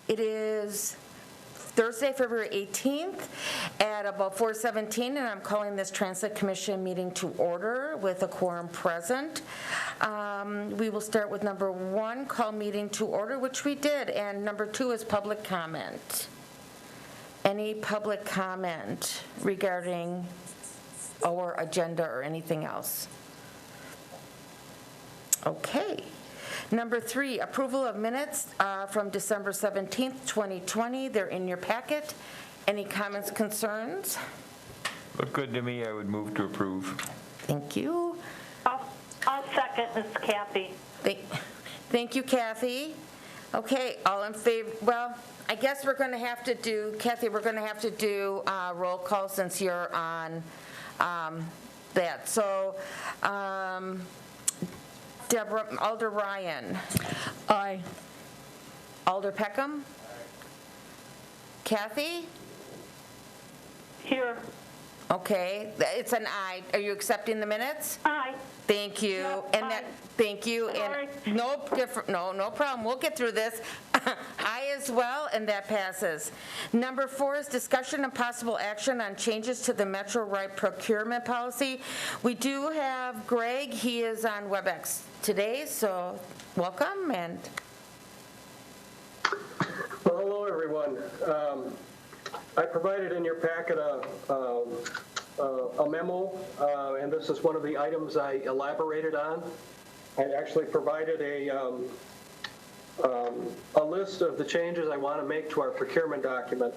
It is Thursday, February 18th at about 4:17, and I'm calling this Transit Commission meeting to order with a quorum present. We will start with number 1, call meeting to order, which we did, and number 2 is public comment. Any public comment regarding our agenda or anything else? Okay. Number 3, approval of minutes from December 17th, 2020. They're in your packet. Any comments, concerns? Look good to me. I would move to approve. Thank you. I'll second, Ms. Kathy. Thank you, Kathy. Okay, all in favor? Well, I guess we're going to have to do, Kathy, we're going to have to do roll call since you're on that. So, Deborah, Alder Ryan. Aye. Alder Peckham. Kathy? Here. Okay, it's an aye. Are you accepting the minutes? Aye. Thank you. Yep, And aye. that, thank you. Sorry. And no problem. We'll get through this. Aye as well, and that passes. Number 4 is discussion and possible action on changes to the Metro Right procurement policy. We do have Greg. He is on WebEx today, so welcome. And well, hello, everyone. I provided in your packet a memo, and this is one of the items I elaborated on. I actually provided a list of the changes I want to make to our procurement document.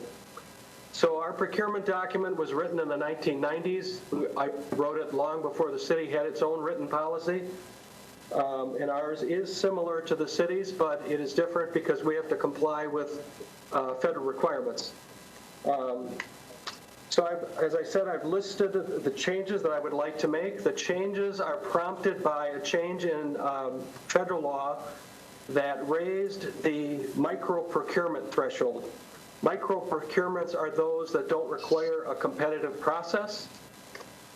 So our procurement document was written in the 1990s. I wrote it long before the city had its own written policy. And ours is similar to the city's, but it is different because we have to comply with federal requirements. So as I said, I've listed the changes that I would like to make. The changes are prompted by a change in federal law that raised the micro-procurement threshold. Micro-procurements are those that don't require a competitive process.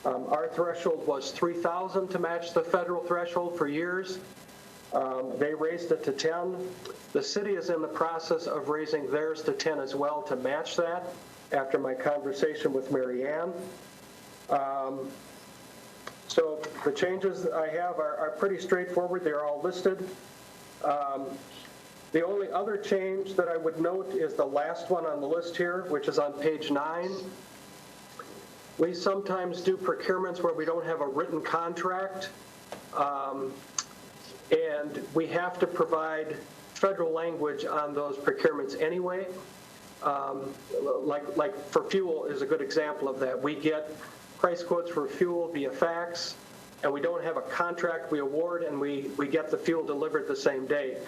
Our threshold was $3,000 to match the federal threshold for years. They raised it to 10. The city is in the process of raising theirs to 10 as well to match that after my conversation with Mary Ann. So the changes I have are pretty straightforward. They're all listed. The only other change that I would note is the last one on the list here, which is on page 9. We sometimes do procurements where we don't have a written contract, and we have to provide federal language on those procurements anyway. Like for fuel is a good example of that. We get price quotes for fuel via fax, and we don't have a contract we award, and we get the fuel delivered the same day.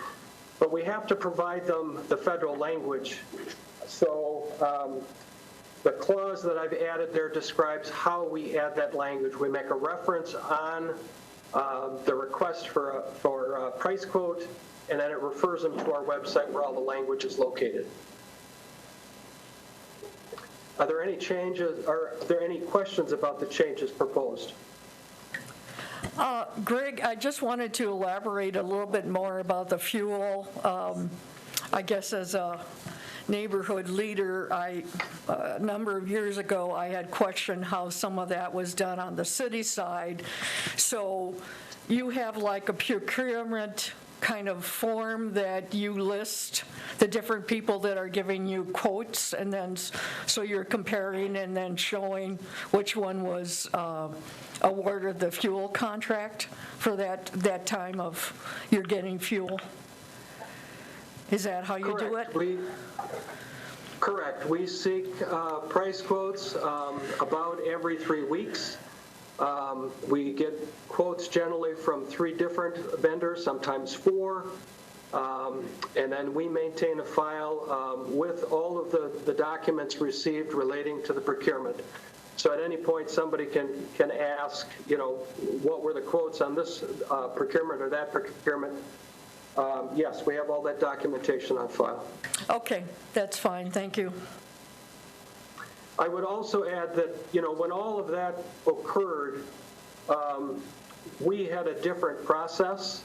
But we have to provide them the federal language. So the clause that I've added there describes how we add that language. We make a reference on the request for a price quote, and then it refers them to our website where all the language is located. Are there any changes, or are there any questions about the changes proposed? Greg, I just wanted to elaborate a little bit more about the fuel. I guess as a neighborhood leader, a number of years ago, I had questioned how some of that was done on the city side. So you have like a procurement kind of form that you list the different people that are giving you quotes, and then so you're comparing and then showing which one was awarded the fuel contract for that time of you're getting fuel. Is that how you do it? Correct. We seek price quotes about every 3 weeks. We get quotes generally from 3 different vendors, sometimes 4, and then we maintain a file with all of the documents received relating to the procurement. So at any point, somebody can ask, what were the quotes on this procurement or that procurement? Yes, we have all that documentation on file. Okay, that's fine. Thank you. I would also add that, when all of that occurred, we had a different process,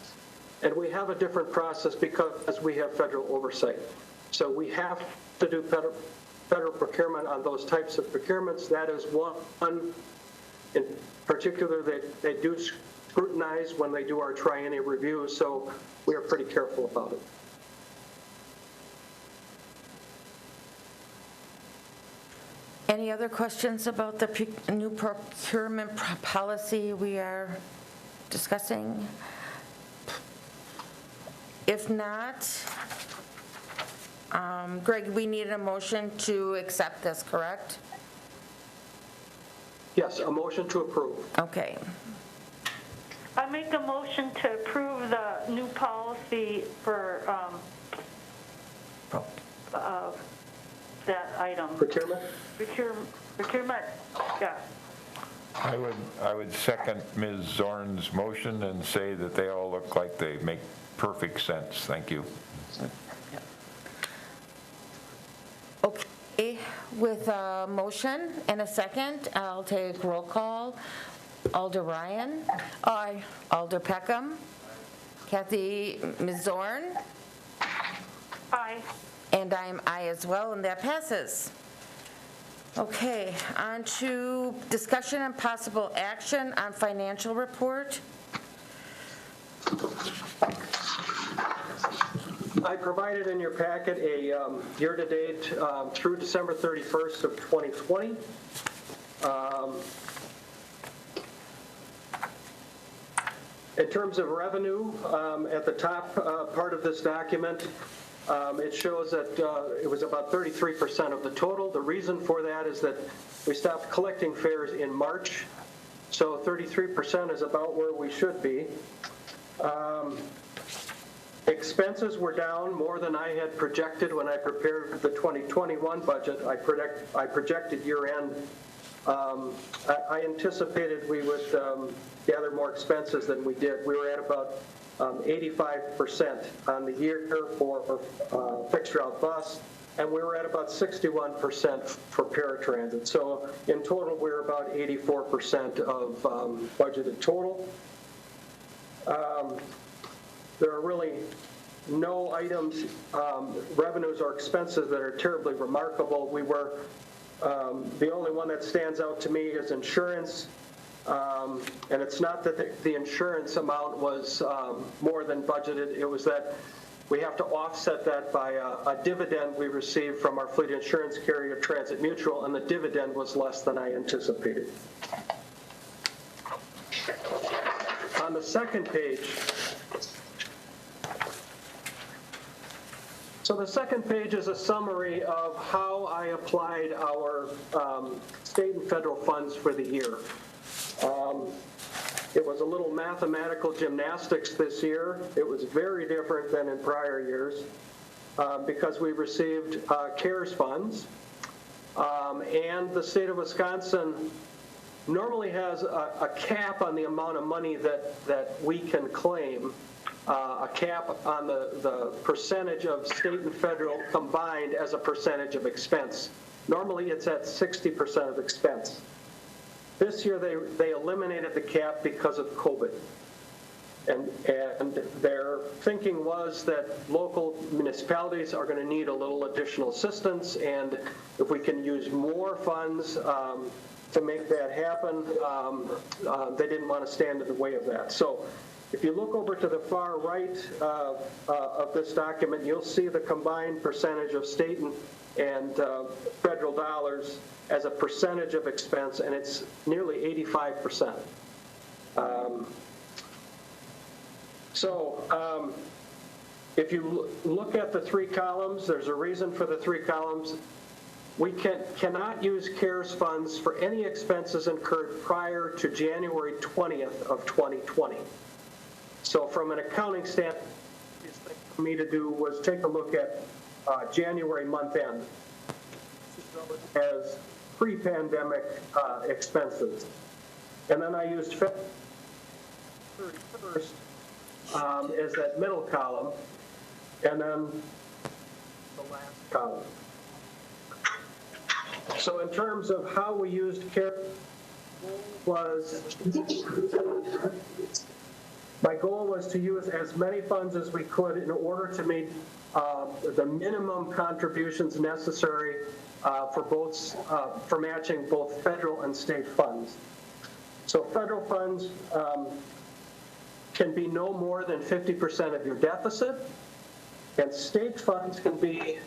and we have a different process because we have federal oversight. So we have to do federal procurement on those types of procurements. That is one in particular that they do scrutinize when they do our triennial review, so we are pretty careful about it. Any other questions about the new procurement policy we are discussing? If not, Greg, we need a motion to accept this, correct? Yes, a motion to approve. Okay. I make a motion to approve the new policy for that item. Procurement? Procurement, yeah. I would second Ms. Zorn's motion and say that they all look like they make perfect sense. Thank you. Okay, with a motion and a second, I'll take roll call. Alder Ryan? Aye. Alder Peckham? Kathy, Ms. Zorn? Aye. And I'm aye as well, and that passes. Okay, on to discussion and possible action on financial report. I provided in your packet a year-to-date through December 31st of 2020. In terms of revenue, at the top part of this document, it shows that it was about 33% of the total. The reason for that is that we stopped collecting fares in March, so 33% is about where we should be. Expenses were down more than I had projected when I prepared the 2021 budget. I projected year-end. I anticipated we would gather more expenses than we did. We were at about 85% on the year for fixed route bus, and we were at about 61% for paratransit. So in total, we're about 84% of budgeted total. There are really no items, revenues or expenses that are terribly remarkable. We were, the only one that stands out to me is insurance. And it's not that the insurance amount was more than budgeted. It was that we have to offset that by a dividend we received from our fleet insurance carrier, Transit Mutual, and the dividend was less than I anticipated. On the second page, so the second page is a summary of how I applied our state and federal funds for the year. It was a little mathematical gymnastics this year. It was very different than in prior years because we received CARES funds. And the state of Wisconsin normally has a cap on the amount of money that we can claim, a cap on the percentage of state and federal combined as a percentage of expense. Normally it's at 60% of expense. This year, they eliminated the cap because of COVID. And their thinking was that local municipalities are going to need a little additional assistance, and if we can use more funds to make that happen, they didn't want to stand in the way of that. So if you look over to the far right of this document, you'll see the combined percentage of state and federal dollars as a percentage of expense, and it's nearly 85%. If you look at the three columns, there's a reason for the three columns. We cannot use CARES funds for any expenses incurred prior to January 20th of 2020. So from an accounting standpoint, the easiest thing for me to do was take a look at January month end as pre-pandemic expenses. And then I used February 31st as that middle column, and then the last column. So in terms of how we used CARES, my goal was to use as many funds as we could in order to meet the minimum contributions necessary for matching both federal and state funds. So federal funds can be no more than 50% of your deficit, and state funds can be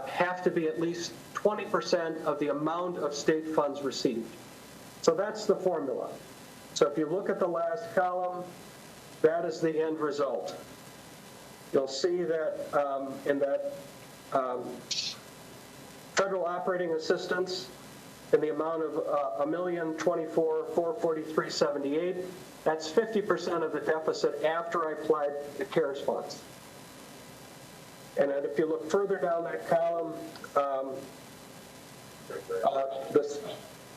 have to be at least 20% of the amount of state funds received. So that's the formula. So if you look at the last column, that is the end result. You'll see that in that federal operating assistance in the amount of $1,024,443.78, that's 50% of the deficit after I applied the CARES funds. And then if you look further down that column,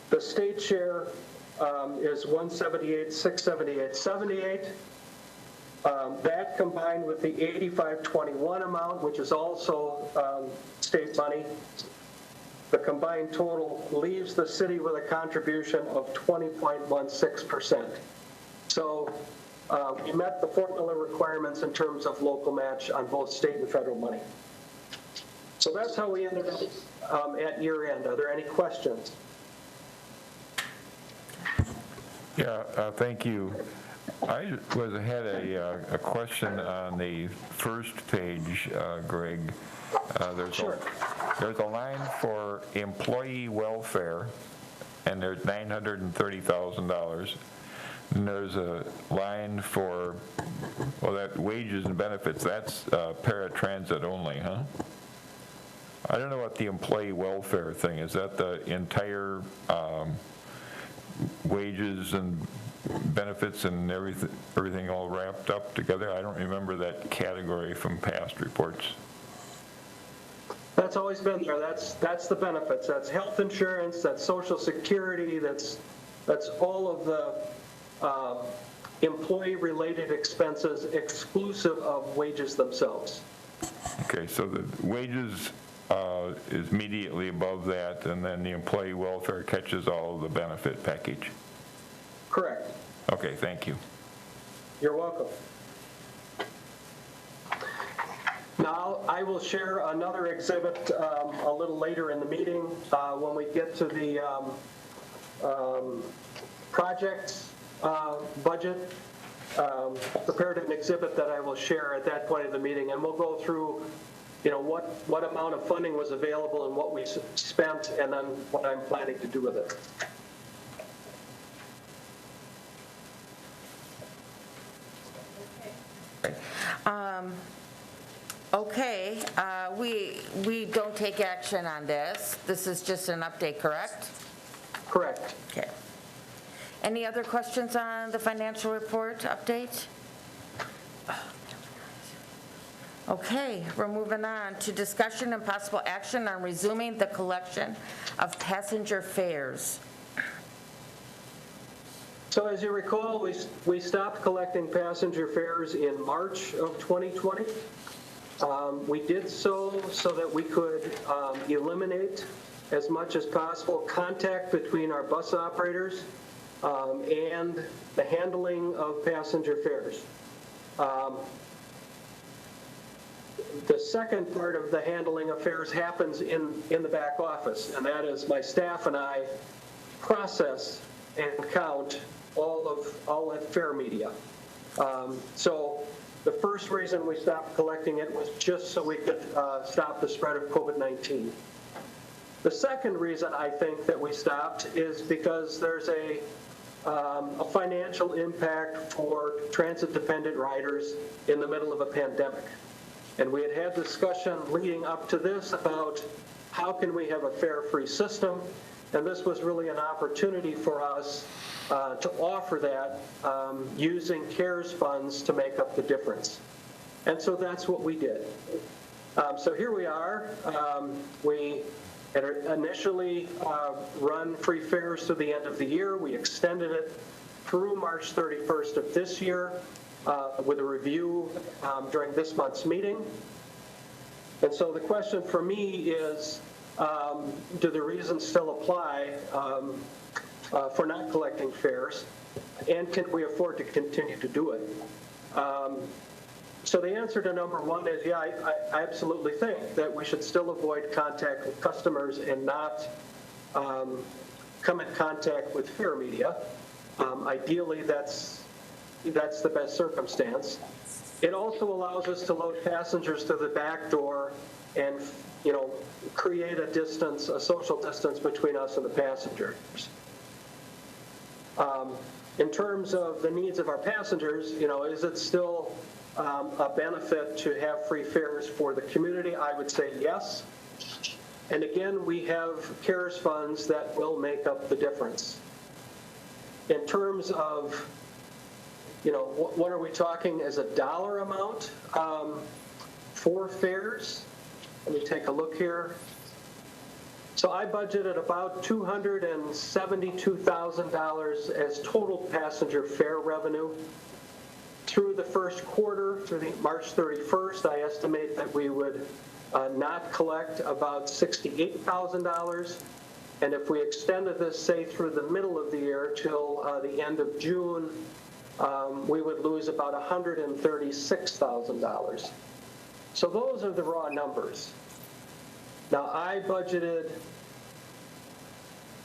the state share is 178,678.78. That combined with the 8521 amount, which is also state money, the combined total leaves the city with a contribution of 20.16%. So we met the formula requirements in terms of local match on both state and federal money. So that's how we ended up at year end. Are there any questions? Yeah, thank you. I had a question on the first page, Greg. Sure. There's a line for employee welfare, and there's $930,000. And there's a line for, well, that wages and benefits. That's paratransit only, huh? I don't know what the employee welfare thing is. That the entire wages and benefits and everything all wrapped up together? I don't remember that category from past reports. That's always been there. That's the benefits. That's health insurance, that's Social Security, that's all of the employee-related expenses exclusive of wages themselves. Okay, so the wages is immediately above that, and then the employee welfare catches all of the benefit package. Correct. Okay, thank you. You're welcome. Now, I will share another exhibit a little later in the meeting when we get to the projects budget. Prepared an exhibit that I will share at that point of the meeting, and we'll go through, what amount of funding was available and what we spent, and then what I'm planning to do with it. Okay, we don't take action on this. This is just an update, correct? Correct. Okay. Any other questions on the financial report update? Okay, we're moving on to discussion and possible action on resuming the collection of passenger fares. So as you recall, we stopped collecting passenger fares in March of 2020. We did so that we could eliminate as much as possible contact between our bus operators and the handling of passenger fares. The second part of the handling of fares happens in the back office, and that is my staff and I process and count all that fare media. So the first reason we stopped collecting it was just so we could stop the spread of COVID-19. The second reason I think that we stopped is because there's a financial impact for transit-dependent riders in the middle of a pandemic. And we had discussion leading up to this about how can we have a fare-free system, and this was really an opportunity for us to offer that using CARES funds to make up the difference. And so that's what we did. So here we are. We had initially run free fares to the end of the year. We extended it through March 31st of this year with a review during this month's meeting. And so the question for me is, do the reasons still apply for not collecting fares, and can we afford to continue to do it? So the answer to number one is, yeah, I absolutely think that we should still avoid contact with customers and not come in contact with fare media. Ideally, that's the best circumstance. It also allows us to load passengers to the back door and, create a distance, a social distance between us and the passengers. In terms of the needs of our passengers, is it still a benefit to have free fares for the community? I would say yes. And again, we have CARES funds that will make up the difference. In terms of, what are we talking as a dollar amount for fares? Let me take a look here. So I budgeted about $272,000 as total passenger fare revenue. Through the first quarter, through March 31st, I estimate that we would not collect about $68,000. And if we extended this, say, through the middle of the year till the end of June, we would lose about $136,000. So those are the raw numbers. Now, I budgeted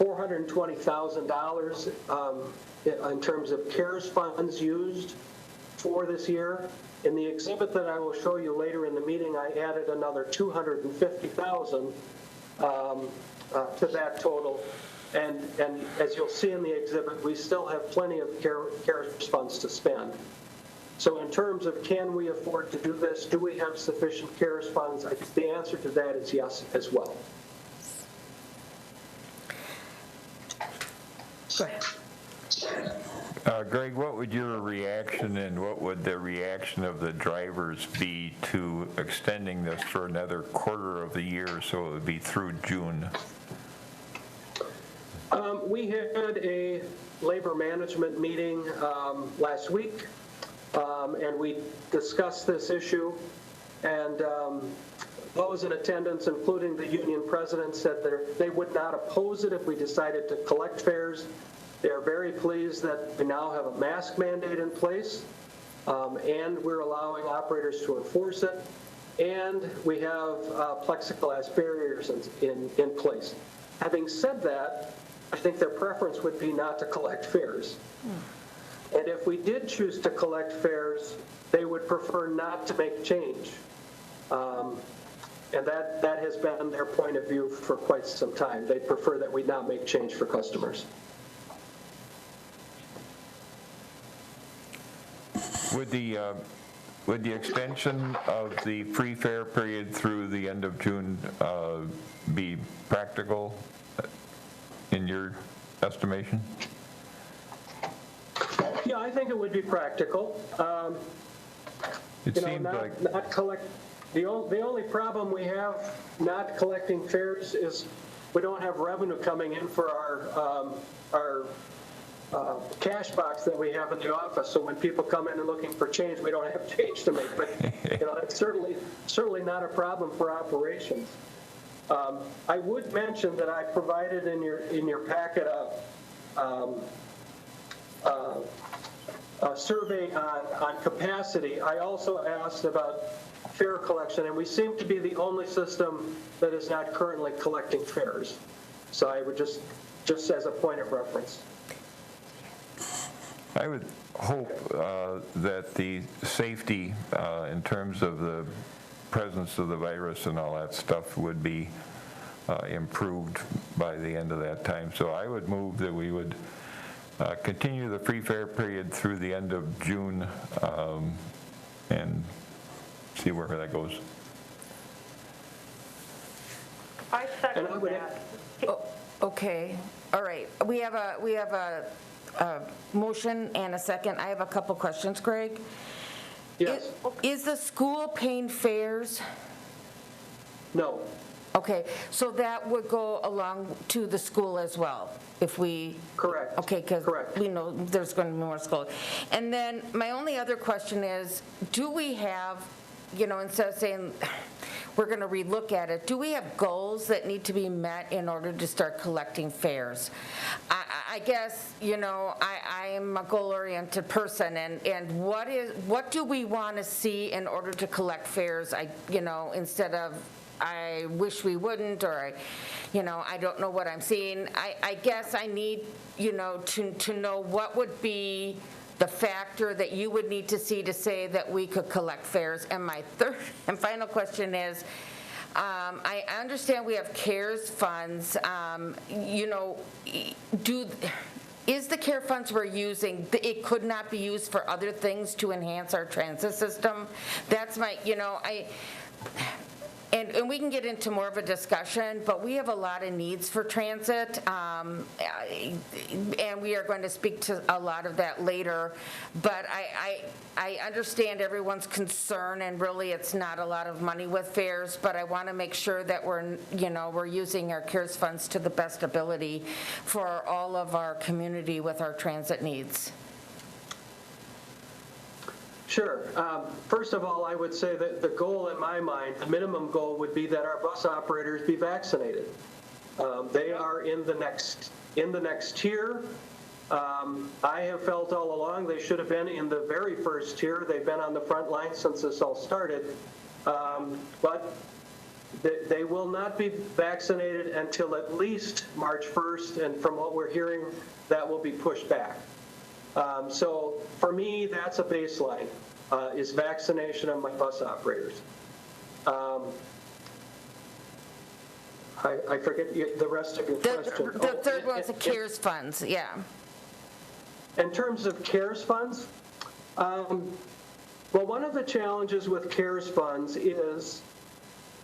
$420,000 in terms of CARES funds used for this year. In the exhibit that I will show you later in the meeting, I added another $250,000 to that total. And as you'll see in the exhibit, we still have plenty of CARES funds to spend. So in terms of can we afford to do this, do we have sufficient CARES funds? I think the answer to that is yes as well. Go ahead. Greg, what would your reaction and what would the reaction of the drivers be to extending this for another quarter of the year so it would be through June? We had a labor management meeting last week, and we discussed this issue, and those in attendance, including the union president, said they would not oppose it if we decided to collect fares. They are very pleased that we now have a mask mandate in place, and we're allowing operators to enforce it, and we have plexiglass barriers in place. Having said that, I think their preference would be not to collect fares. And if we did choose to collect fares, they would prefer not to make change. And that has been their point of view for quite some time. They prefer that we not make change for customers. Would the extension of the free fare period through the end of June be practical in your estimation? Yeah, I think it would be practical. It seems like not collect. The only problem we have not collecting fares is we don't have revenue coming in for our cash box that we have in the office. So when people come in and looking for change, we don't have change to make. But that's certainly not a problem for operations. I would mention that I provided in your packet a survey on capacity. I also asked about fare collection, and we seem to be the only system that is not currently collecting fares. So I would just as a point of reference. I would hope that the safety in terms of the presence of the virus and all that stuff would be improved by the end of that time. So I would move that we would continue the free fare period through the end of June and see where that goes. I second that. Okay, all right. We have a motion and a second. I have a couple questions, Greg. Yes. Is the school paying fares? No. Okay, so that would go along to the school as well, if we... Correct. Okay, because Correct. we know there's going to be more school. And then my only other question is, do we have, instead of saying we're going to relook at it, do we have goals that need to be met in order to start collecting fares? I I guess, I'm a goal-oriented person, and what do we want to see in order to collect fares? Instead of, I wish we wouldn't, or I don't know what I'm seeing. I guess I need, to know what would be the factor that you would need to see to say that we could collect fares. And my third and final question is, I understand we have CARES funds. Is the CARE funds we're using, it could not be used for other things to enhance our transit system? That's my, and we can get into more of a discussion, but we have a lot of needs for transit, and we are going to speak to a lot of that later. But I understand everyone's concern, and really it's not a lot of money with fares, but I want to make sure that we're using our CARES funds to the best ability for all of our community with our transit needs. Sure. First of all, I would say that the goal in my mind, the minimum goal would be that our bus operators be vaccinated. They are in the next tier. I have felt all along they should have been in the very first tier. They've been on the front line since this all started. But they will not be vaccinated until at least March 1st, and from what we're hearing, that will be pushed back. So for me, that's a baseline, is vaccination of my bus operators. I forget the rest of your question. The third one's the CARES funds, yeah. In terms of CARES funds, well, one of the challenges with CARES funds is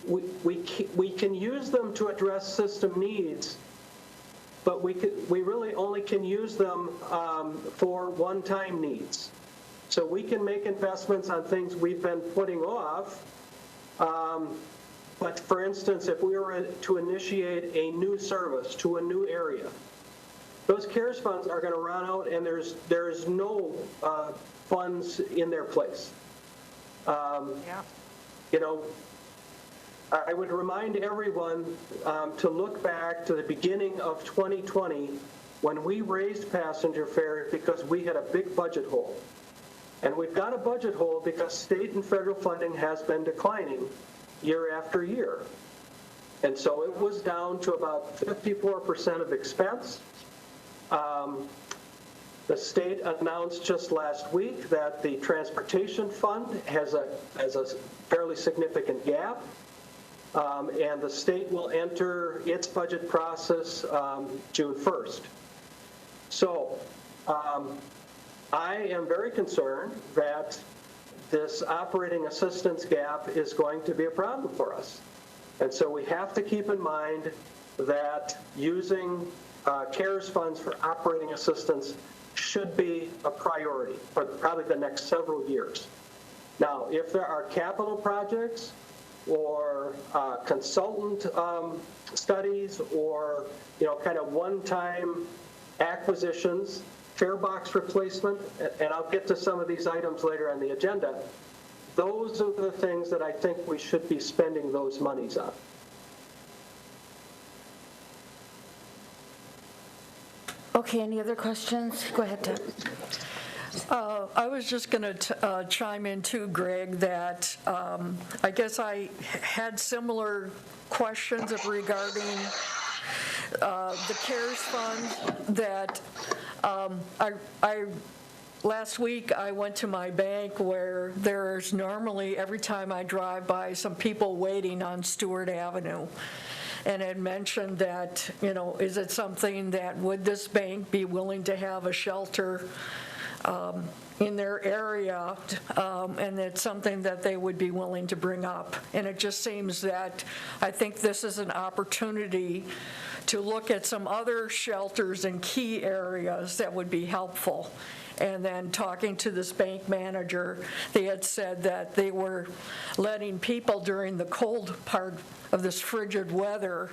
we can use them to address system needs, but we really only can use them for one-time needs. So we can make investments on things we've been putting off. But for instance, if we were to initiate a new service to a new area, those CARES funds are going to run out, and there's no funds in their place. I would remind everyone to look back to the beginning of 2020 when we raised passenger fares because we had a big budget hole. And we've got a budget hole because state and federal funding has been declining year after year. And so it was down to about 54% of expense. The state announced just last week that the transportation fund has a fairly significant gap. And the state will enter its budget process June 1st. So I am very concerned that this operating assistance gap is going to be a problem for us. And so we have to keep in mind that using CARES funds for operating assistance should be a priority for probably the next several years. Now, if there are capital projects or consultant studies or kind of one-time acquisitions, fare box replacement, and I'll get to some of these items later on the agenda, those are the things that I think we should be spending those monies on. Okay, any other questions? Go ahead, Deb. I was just going to chime in too, Greg, that I guess I had similar questions regarding the CARES fund that last week I went to my bank where there's normally, every time I drive by, some people waiting on Stewart Avenue. And had mentioned that, is it something that, would this bank be willing to have a shelter in their area, and it's something that they would be willing to bring up. And it just seems that I think this is an opportunity to look at some other shelters in key areas that would be helpful. And then talking to this bank manager, they had said that they were letting people during the cold part of this frigid weather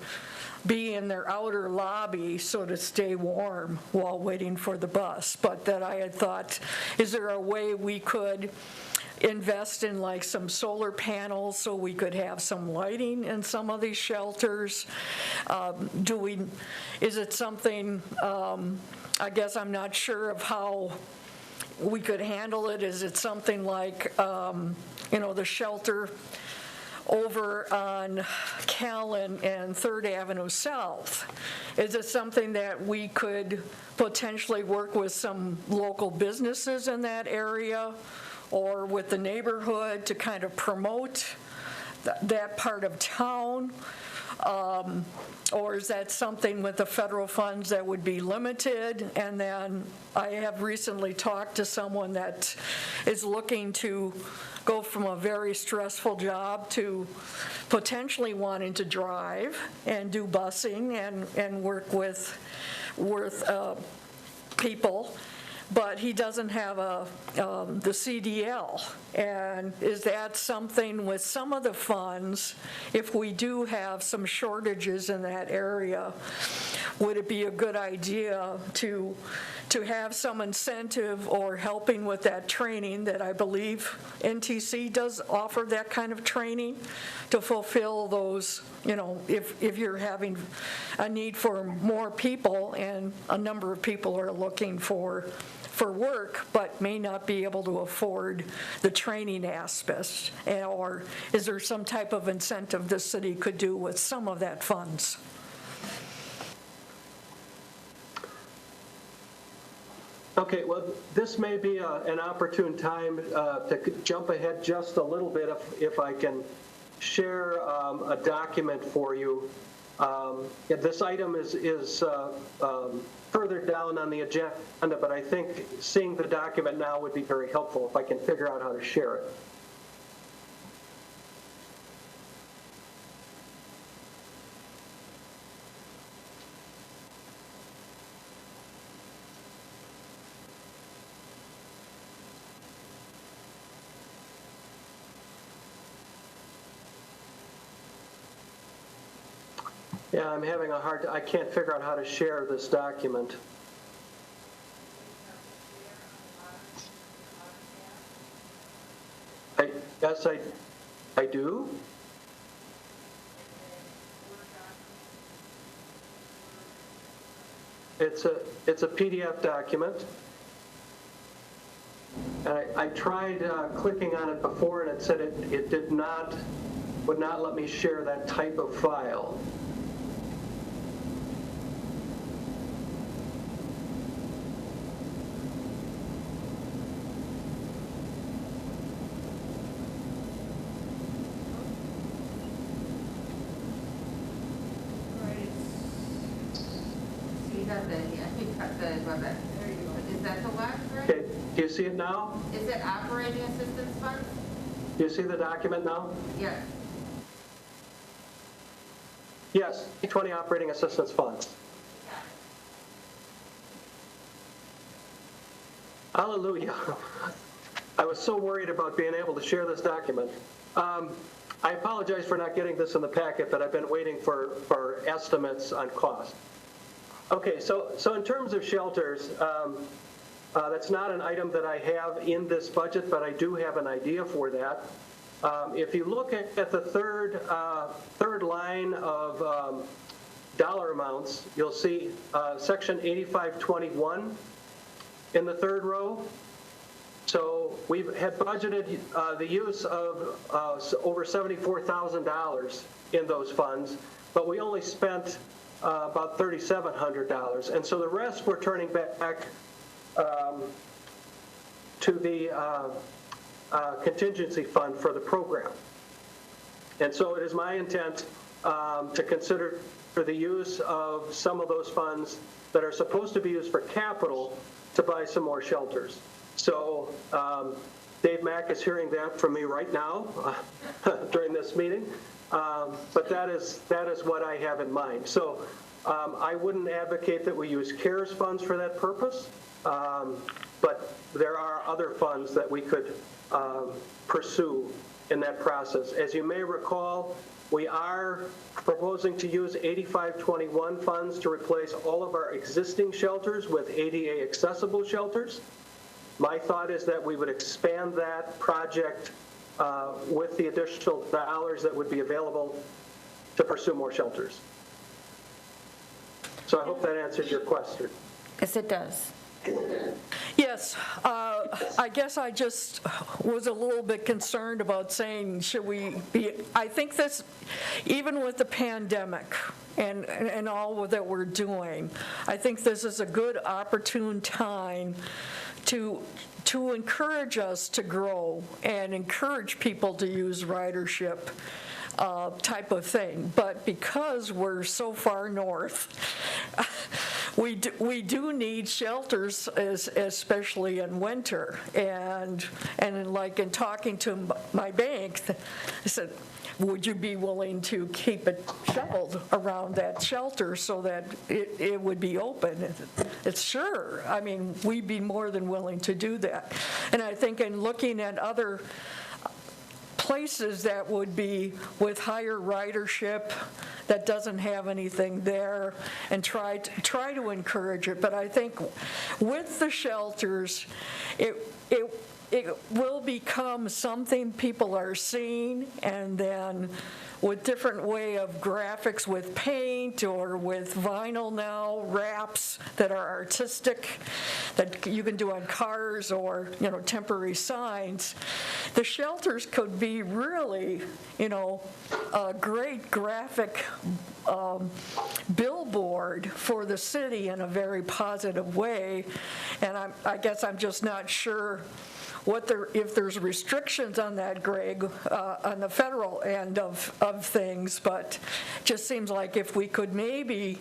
be in their outer lobby so to stay warm while waiting for the bus. But that I had thought, is there a way we could invest in like some solar panels so we could have some lighting in some of these shelters? Is it something, I guess I'm not sure of how we could handle it. Is it something like, the shelter over on Callan and 3rd Avenue South? Is it something that we could potentially work with some local businesses in that area or with the neighborhood to kind of promote that part of town? Or is that something with the federal funds that would be limited? And then I have recently talked to someone that is looking to go from a very stressful job to potentially wanting to drive and do busing and work with people, but he doesn't have the CDL. And is that something with some of the funds, if we do have some shortages in that area, would it be a good idea to have some incentive or helping with that training that I believe NTC does offer that kind of training to fulfill those, if you're having a need for more people and a number of people are looking for work but may not be able to afford the training aspects, or is there some type of incentive the city could do with some of that funds? Okay, well, this may be an opportune time to jump ahead just a little bit if I can share a document for you. This item is further down on the agenda, but I think seeing the document now would be very helpful if I can figure out how to share it. Yeah, I'm having I can't figure out how to share this document. Yes, I do. It's a PDF document. And I tried clicking on it before, and it said it would not let me share that type of file. Is that the last, right? Okay, do you see it now? Is it operating assistance funds? Do you see the document now? Yes. Yes, 20 operating assistance funds. Hallelujah. I was so worried about being able to share this document. I apologize for not getting this in the packet, but I've been waiting for estimates on cost. Okay, so in terms of shelters, that's not an item that I have in this budget, but I do have an idea for that. If you look at the third line of dollar amounts, you'll see section 8521 in the third row. So we had budgeted the use of over $74,000 in those funds, but we only spent about $3,700. And so the rest we're turning back to the contingency fund for the program. And so it is my intent to consider for the use of some of those funds that are supposed to be used for capital to buy some more shelters. So Dave Mack is hearing that from me right now during this meeting. But that is what I have in mind. So I wouldn't advocate that we use CARES funds for that purpose, but there are other funds that we could pursue in that process. As you may recall, we are proposing to use 8521 funds to replace all of our existing shelters with ADA accessible shelters. My thought is that we would expand that project with the additional dollars that would be available to pursue more shelters. So I hope that answers your question. Yes, it does. Yes, I guess I just was a little bit concerned about saying, should we be, I think this, even with the pandemic and all that we're doing, I think this is a good opportune time to encourage us to grow and encourage people to use ridership type of thing. But because we're so far north, we do need shelters, especially in winter. And like in talking to my bank, I said, would you be willing to keep it shoveled around that shelter so that it would be open? It's sure. I mean, we'd be more than willing to do that. And I think in looking at other places that would be with higher ridership that doesn't have anything there, and try to encourage it. But I think with the shelters, it will become something people are seeing, and then with different way of graphics with paint or with vinyl now, wraps that are artistic that you can do on cars, or, temporary signs. The shelters could be really, a great graphic billboard for the city in a very positive way. And I guess I'm just not sure if there's restrictions on that, Greg, on the federal end of things, but just seems like if we could maybe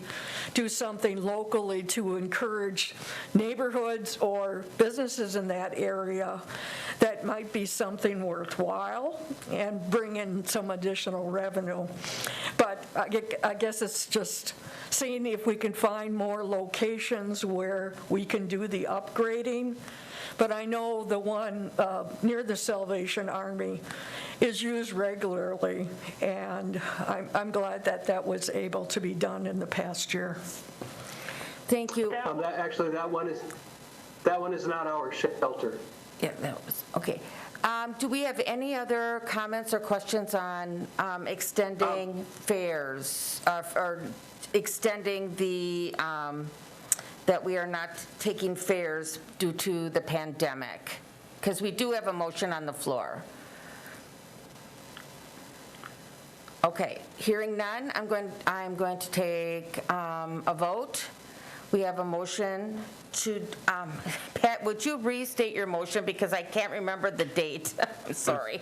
do something locally to encourage neighborhoods or businesses in that area, that might be something worthwhile and bring in some additional revenue. But I guess it's just seeing if we can find more locations where we can do the upgrading. But I know the one near the Salvation Army is used regularly, and I'm glad that was able to be done in the past year. Thank you. Actually, that one is not our shelter. Yeah, that was, okay. Do we have any other comments or questions on extending fares, or extending the, that we are not taking fares due to the pandemic? Because we do have a motion on the floor. Okay, hearing none, I'm going to take a vote. We have a motion to, Pat, would you restate your motion, because I can't remember the date. I'm sorry.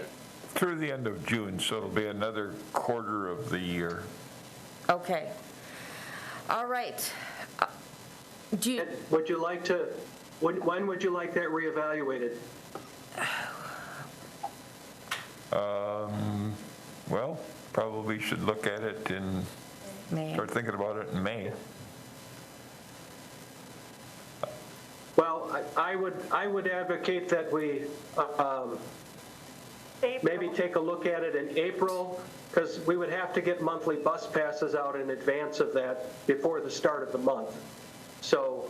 Through the end of June, so it'll be another quarter of the year. Okay. All right. Would you like to, when would you like that reevaluated? Well, probably should look at it in, May. start thinking about it in May. Well, I would advocate that we maybe take a look at it in April, because we would have to get monthly bus passes out in advance of that before the start of the month. So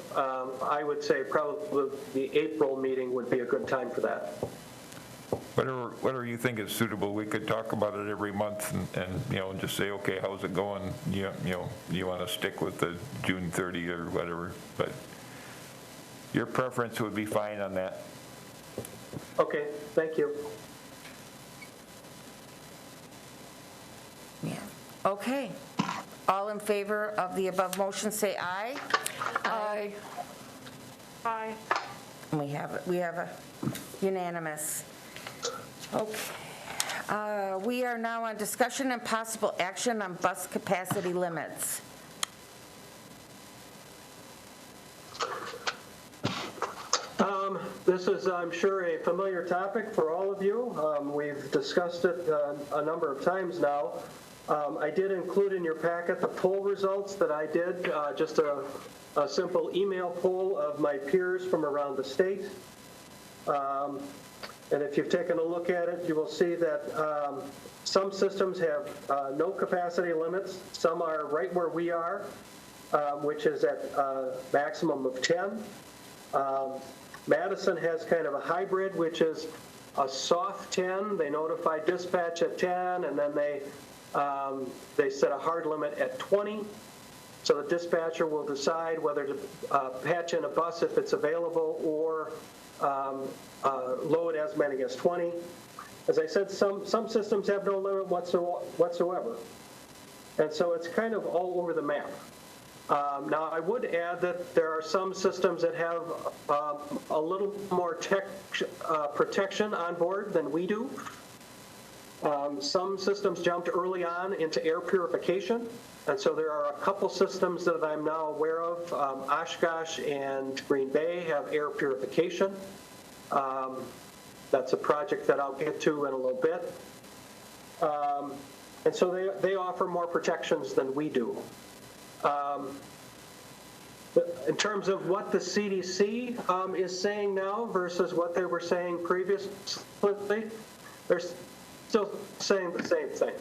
I would say probably the April meeting would be a good time for that. Whatever you think is suitable, we could talk about it every month and just say, okay, how's it going? You want to stick with the June 30 or whatever, but your preference would be fine on that. Okay, thank you. Yeah. Okay. All in favor of the above motion, say aye. Aye. Aye. And we have a unanimous. Okay. We are now on discussion and possible action on bus capacity limits. This is, I'm sure, a familiar topic for all of you. We've discussed it a number of times now. I did include in your packet the poll results that I did, just a simple email poll of my peers from around the state. And if you've taken a look at it, you will see that some systems have no capacity limits. Some are right where we are, which is at maximum of 10. Madison has kind of a hybrid, which is a soft 10. They notify dispatch at 10, and then they set a hard limit at 20. So the dispatcher will decide whether to patch in a bus if it's available or load as many as 20. As I said, some systems have no limit whatsoever. And so it's kind of all over the map. Now, I would add that there are some systems that have a little more protection on board than we do. Some systems jumped early on into air purification, and so there are a couple systems that I'm now aware of. Oshkosh and Green Bay have air purification. That's a project that I'll get to in a little bit. And so they offer more protections than we do. In terms of what the CDC is saying now versus what they were saying previously, they're still saying the same thing.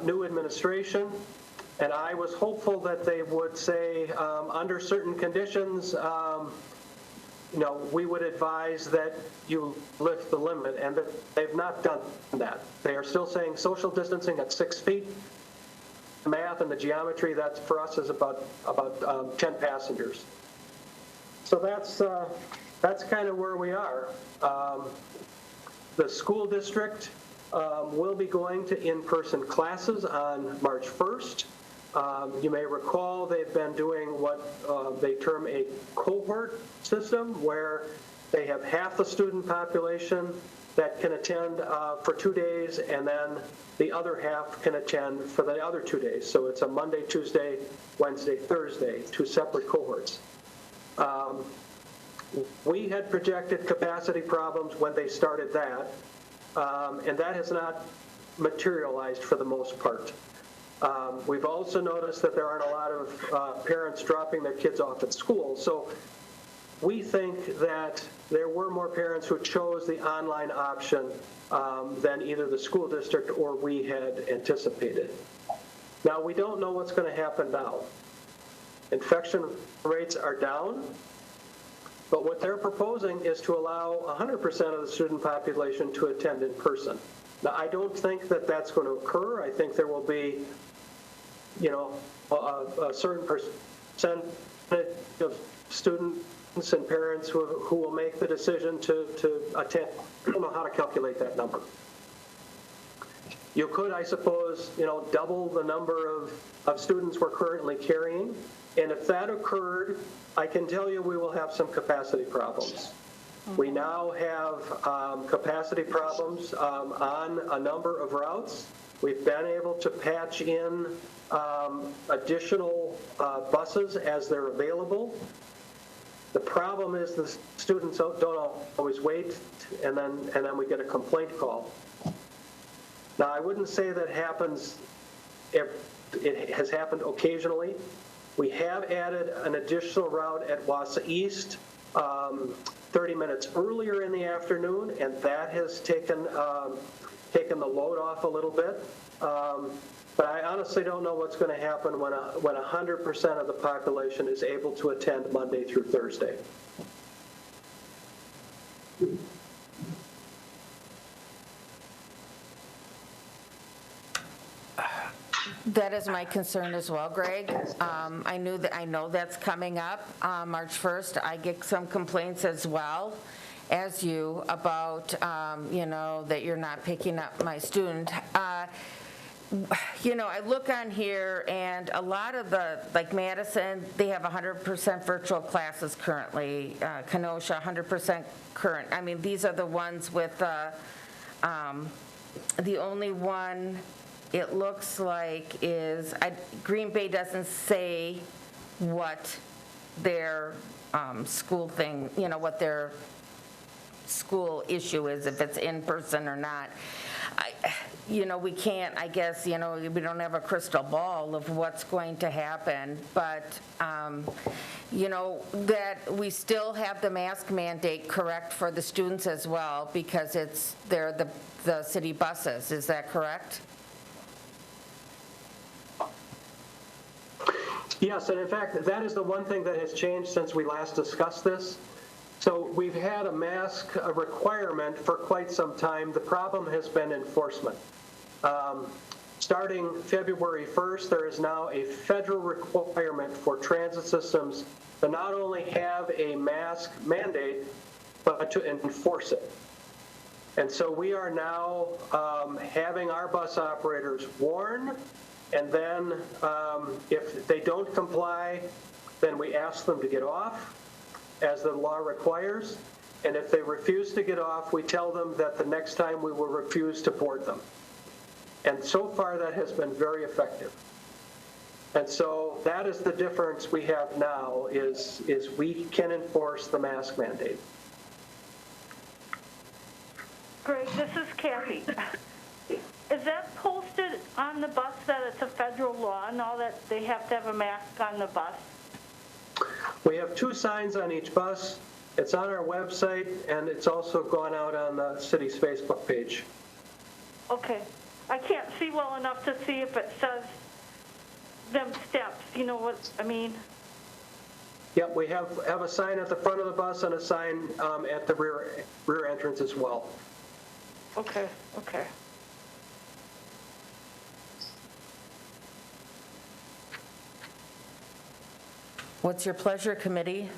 New administration, and I was hopeful that they would say under certain conditions, we would advise that you lift the limit, and that they've not done that. They are still saying social distancing at 6 feet. The math and the geometry, that for us is about 10 passengers. So that's kind of where we are. The school district will be going to in-person classes on March 1st. You may recall they've been doing what they term a cohort system, where they have half the student population that can attend for 2 days, and then the other half can attend for the other 2 days. So it's a Monday, Tuesday, Wednesday, Thursday, 2 separate cohorts. We had projected capacity problems when they started that, and that has not materialized for the most part. We've also noticed that there aren't a lot of parents dropping their kids off at school. So we think that there were more parents who chose the online option than either the school district or we had anticipated. Now, we don't know what's going to happen now. Infection rates are down, but what they're proposing is to allow 100% of the student population to attend in person. Now, I don't think that that's going to occur. I think there will be, a certain percentage of students and parents who will make the decision to attend. I don't know how to calculate that number. You could, I suppose, double the number of students we're currently carrying, and if that occurred, I can tell you we will have some capacity problems. We now have capacity problems on a number of routes. We've been able to patch in additional buses as they're available. The problem is the students don't always wait, and then we get a complaint call. Now, I wouldn't say that happens. It has happened occasionally. We have added an additional route at Wausau East 30 minutes earlier in the afternoon, and that has taken the load off a little bit. But I honestly don't know what's going to happen when 100% of the population is able to attend Monday through Thursday. That is my concern as well, Greg. I know that's coming up March 1st. I get some complaints as well as you about, that you're not picking up my student. I look on here, and a lot of like Madison, they have 100% virtual classes currently. Kenosha, 100% current. I mean, these are the ones with the only one it looks like is, Green Bay doesn't say what their school thing, what their school issue is, if it's in person or not. We can't, I guess, we don't have a crystal ball of what's going to happen, but, that we still have the mask mandate correct for the students as well, because they're the city buses. Is that correct? Yes, and in fact, that is the one thing that has changed since we last discussed this. So we've had a mask requirement for quite some time. The problem has been enforcement. Starting February 1st, there is now a federal requirement for transit systems to not only have a mask mandate, but to enforce it. And so we are now having our bus operators warn, and then if they don't comply, then we ask them to get off, as the law requires. And if they refuse to get off, we tell them that the next time we will refuse to board them. And so far, that has been very effective. And so that is the difference we have now, is we can enforce the mask mandate. Greg, this is Kathy. Is that posted on the bus that it's a federal law and all that they have to have a mask on the bus? We have 2 signs on each bus. It's on our website, and it's also gone out on the city's Facebook page. Okay. I can't see well enough to see if it says them steps, you know what I mean? Yep, we have a sign at the front of the bus and a sign at the rear entrance as well. Okay, okay. What's your pleasure, committee?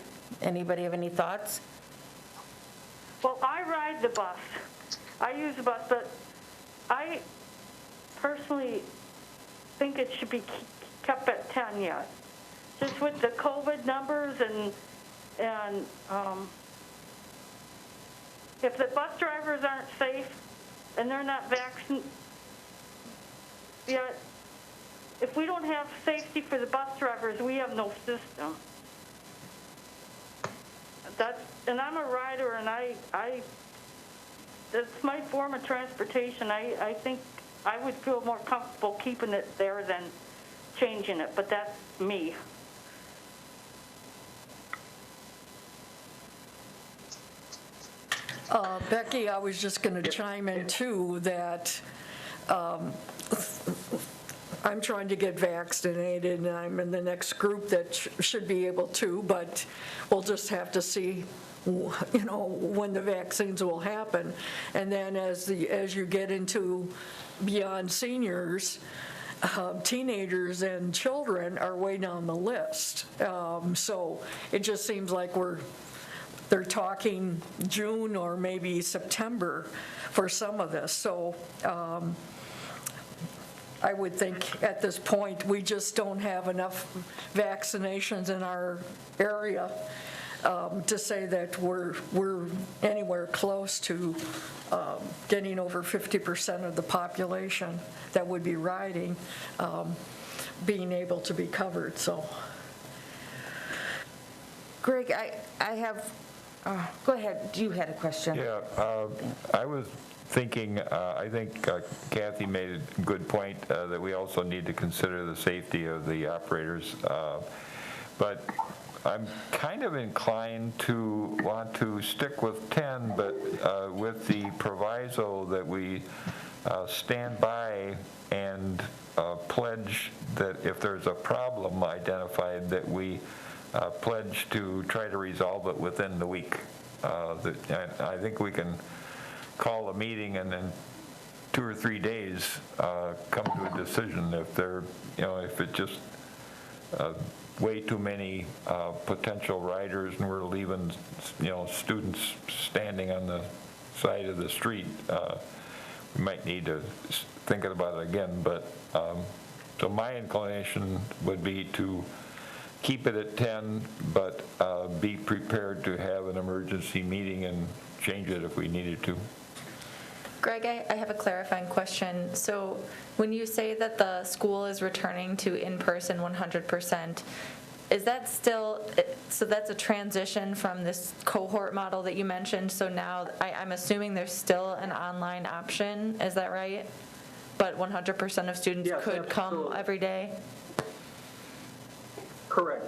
Anybody have any thoughts? Well, I ride the bus. I use the bus, but I personally think it should be kept at 10 yet. Just with the COVID numbers and if the bus drivers aren't safe and they're not vaccinated, yet, if we don't have safety for the bus drivers, we have no system. And I'm a rider, and that's my form of transportation. I think I would feel more comfortable keeping it there than changing it, but that's me. Becky, I was just going to chime in too that I'm trying to get vaccinated, and I'm in the next group that should be able to, but we'll just have to see, you know, when the vaccines will happen. And then as you get into beyond seniors, teenagers and children are way down the list. So it just seems like they're talking June or maybe September for some of this. So I would think at this point, we just don't have enough vaccinations in our area to say that we're anywhere close to getting over 50% of the population that would be riding being able to be covered. So, Greg, I have, go ahead, you had a question. Yeah, I was thinking, I think Kathy made a good point that we also need to consider the safety of the operators. But I'm kind of inclined to want to stick with 10, but with the proviso that we stand by and pledge that if there's a problem identified, that we pledge to try to resolve it within the week. I think we can call a meeting and then 2 or 3 days come to a decision if they're, you know, if it just way too many potential riders and we're leaving, you know, students standing on the side of the street. We might need to think about it again, but so my inclination would be to keep it at 10, but be prepared to have an emergency meeting and change it if we needed to. Greg, I have a clarifying question. So when you say that the school is returning to in-person 100%, is that still, so that's a transition from this cohort model that you mentioned? So now I'm assuming there's still an online option, is that right? But 100% of students could come every day? Correct.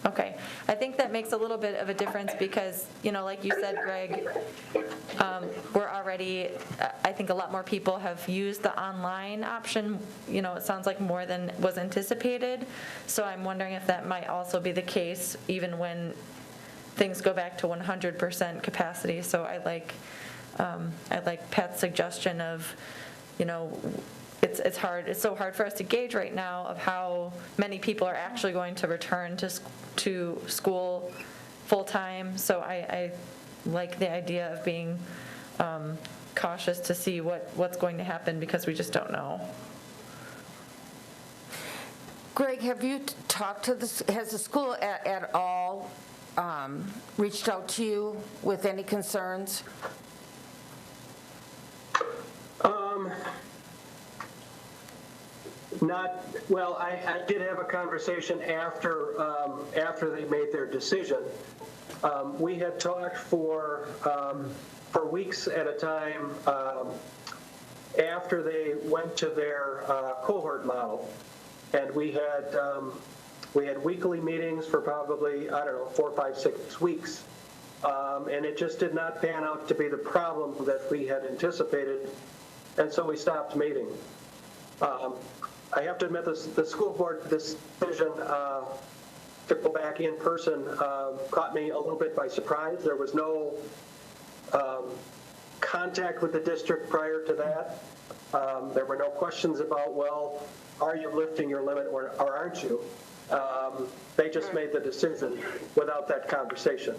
Okay. I think that makes a little bit of a difference because, you know, like you said, Greg, we're already, I think a lot more people have used the online option. You know, it sounds like more than was anticipated. So I'm wondering if that might also be the case even when things go back to 100% capacity. So I like Pat's suggestion of, it's hard. It's so hard for us to gauge right now of how many people are actually going to return to school full time. So I like the idea of being cautious to see what's going to happen, because we just don't know. Greg, have you talked to has the school at all reached out to you with any concerns? I did have a conversation after they made their decision. We had talked for weeks at a time after they went to their cohort model, and we had weekly meetings for probably, 4, 5, 6 weeks, and it just did not pan out to be the problem that we had anticipated, and so we stopped meeting. I have to admit, the school board decision to go back in person caught me a little bit by surprise. There was no contact with the district prior to that. There were no questions about, well, are you lifting your limit or aren't you? They just made the decision without that conversation.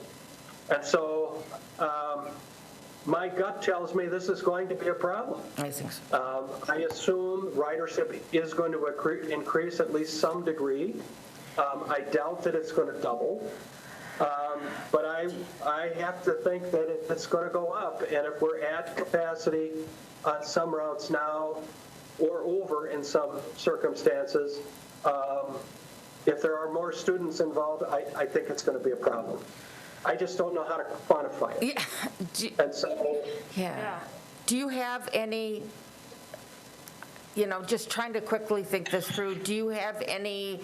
And so my gut tells me this is going to be a problem. I think so. I assume ridership is going to increase at least some degree. I doubt that it's going to double. But I have to think that it's going to go up. And if we're at capacity on some routes now or over in some circumstances, if there are more students involved, I think it's going to be a problem. I just don't know how to quantify it. Yeah. And so, Yeah. Do you have any, just trying to quickly think this through, do you have any,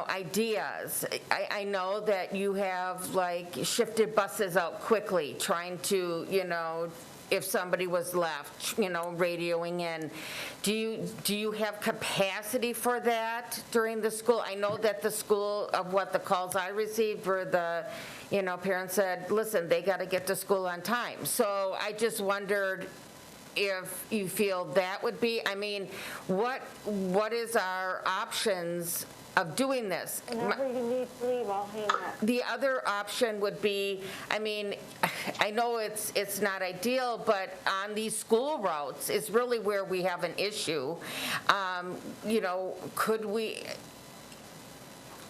ideas? I know that you have shifted buses out quickly, trying to, if somebody was left, radioing in. Do you have capacity for that during the school? I know that the school, of what the calls I received were the, parents said, listen, they got to get to school on time. So I just wondered if you feel that would be, what is our options of doing this? Whenever you need to leave, I'll hang up. The other option would be, I know it's not ideal, but on these school routes is really where we have an issue. Could we,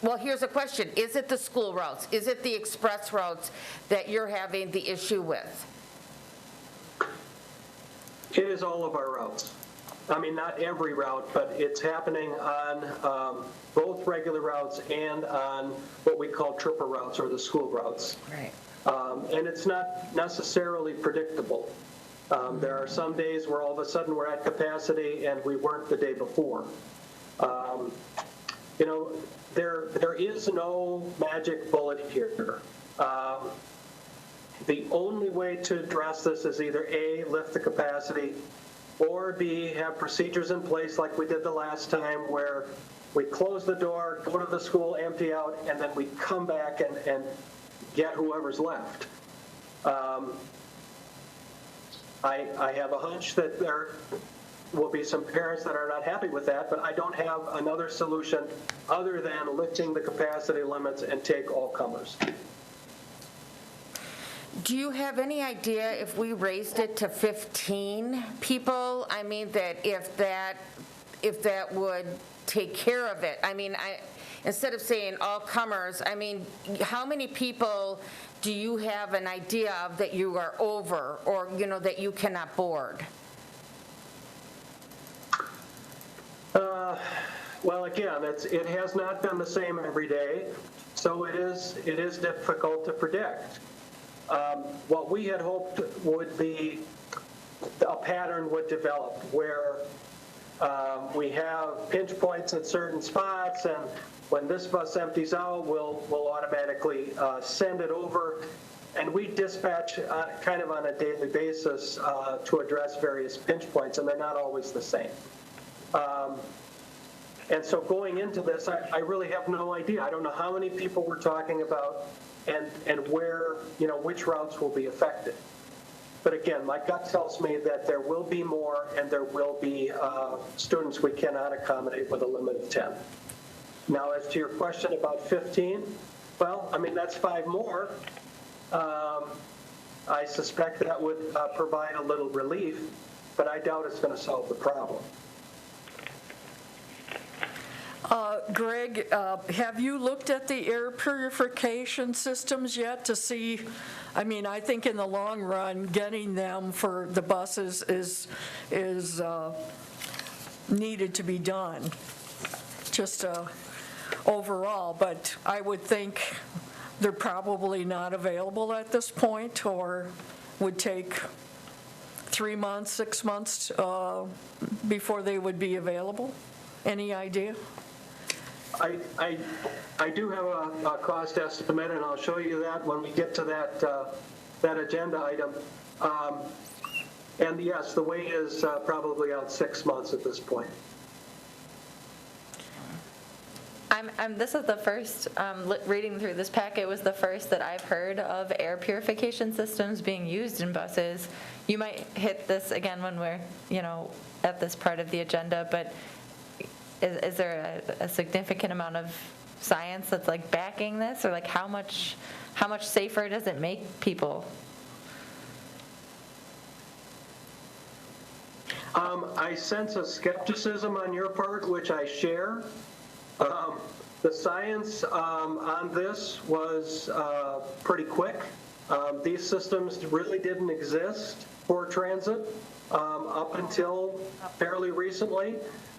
well, here's a question. Is it the school routes? Is it the express routes that you're having the issue with? it is all of our routes. Not every route, but it's happening on both regular routes and on what we call triple routes, or the school routes. Right. And it's not necessarily predictable. There are some days where all of a sudden we're at capacity and we weren't the day before. There is no magic bullet here. The only way to address this is either A, lift the capacity, or B, have procedures in place like we did the last time, where we close the door, go to the school, empty out, and then we come back and get whoever's left. I have a hunch that there will be some parents that are not happy with that, but I don't have another solution other than lifting the capacity limits and take all comers. Do you have any idea if we raised it to 15 people? That if that would take care of it. Instead of saying all comers, how many people do you have an idea of that you are over, or that you cannot board? Well, again, it has not been the same every day, so it is difficult to predict. What we had hoped would be a pattern would develop where we have pinch points at certain spots, and when this bus empties out, we'll automatically send it over, and we dispatch kind of on a daily basis to address various pinch points, and they're not always the same. And so going into this, I really have no idea. I don't know how many people we're talking about and where, which routes will be affected. But again, my gut tells me that there will be more, and there will be students we cannot accommodate with a limit of 10. Now, as to your question about 15, well, I mean, that's 5 more. I suspect that would provide a little relief, but I doubt it's going to solve the problem. Greg, have you looked at the air purification systems yet to see, I mean, I think in the long run, getting them for the buses is needed to be done, just overall, but I would think they're probably not available at this point, or would take 3 months, 6 months before they would be available. Any idea? I do have a cost estimate, and I'll show you that when we get to that agenda item. And yes, the wait is probably out 6 months at this point. This is the first, reading through this packet was the first that I've heard of air purification systems being used in buses. You might hit this again when we're, at this part of the agenda, but is there a significant amount of science that's like backing this, or like how much safer does it make people? I sense a skepticism on your part, which I share. The science on this was pretty quick. These systems really didn't exist for transit up until fairly recently.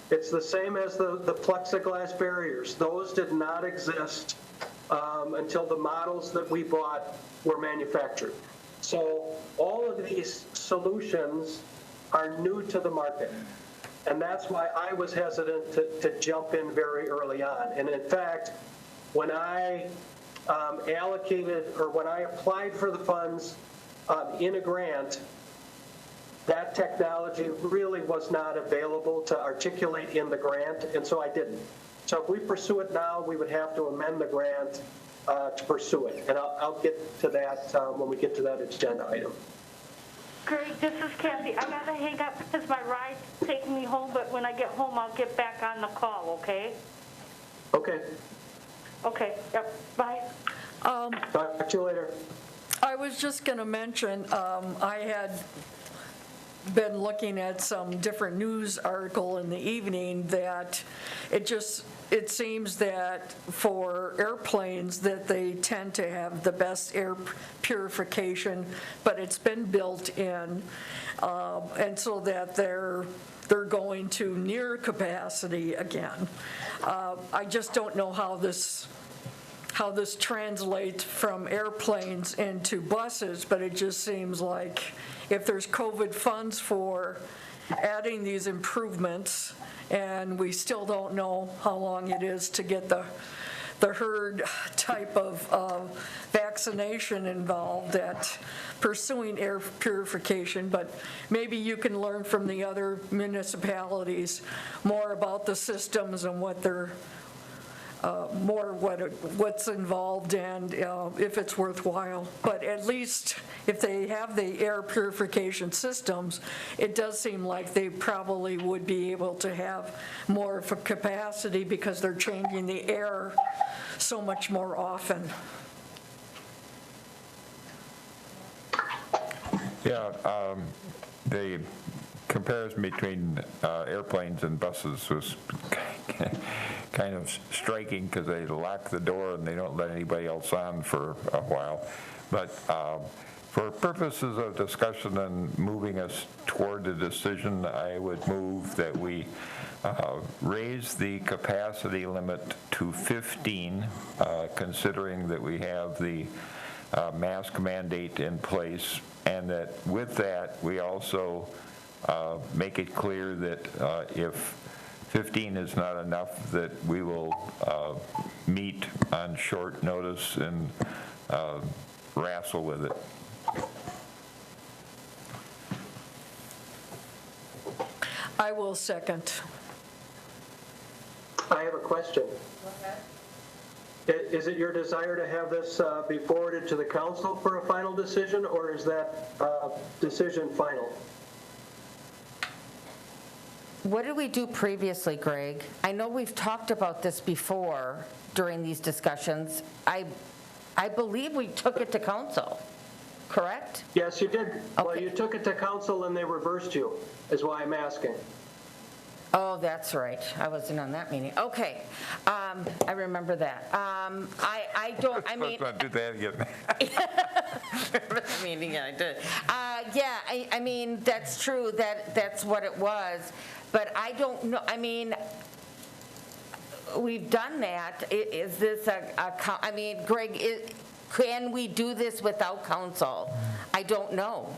It's the same as the plexiglass barriers. Those did not exist until the models that we bought were manufactured. So all of these solutions are new to the market. And that's why I was hesitant to jump in very early on. And in fact, when I when I applied for the funds in a grant, that technology really was not available to articulate in the grant, and so I didn't. So if we pursue it now, we would have to amend the grant to pursue it. And I'll get to that when we get to that agenda item. Greg, this is Kathy. I gotta hang up because my ride's taking me home, but when I get home, I'll get back on the call, okay? Okay. Okay, yep, bye. Talk to you later. I was just going to mention, I had been looking at some different news article in the evening that it seems that for airplanes that they tend to have the best air purification, but it's been built in, and so that they're going to near capacity again. I just don't know how this translates from airplanes into buses, but it just seems like if there's COVID funds for adding these improvements, and we still don't know how long it is to get the herd type of vaccination involved, that pursuing air purification, but maybe you can learn from the other municipalities more about the systems and what they're what's involved and if it's worthwhile. But at least if they have the air purification systems, it does seem like they probably would be able to have more of a capacity because they're changing the air so much more often. Yeah, the comparison between airplanes and buses was kind of striking because they lock the door and they don't let anybody else on for a while. But for purposes of discussion and moving us toward a decision, I would move that we raise the capacity limit to 15, considering that we have the mask mandate in place, and that with that, we also make it clear that if 15 is not enough, that we will meet on short notice and wrestle with it. I will second. I have a question. Is it your desire to have this be forwarded to the council for a final decision, or is that decision final? What did we do previously, Greg? I know we've talked about this before during these discussions. I believe we took it to council, correct? Yes, you did. Well, Okay. you took it to council and they reversed you, is why I'm asking. Oh, that's right. I wasn't on that meeting. Okay. I remember that. I don't, I mean. Let's not do that again. Remember the meeting, yeah, I did. Yeah, I mean, that's true, that's what it was, but I don't know, I mean, we've done that. Is this I mean, Greg, can we do this without council? I don't know.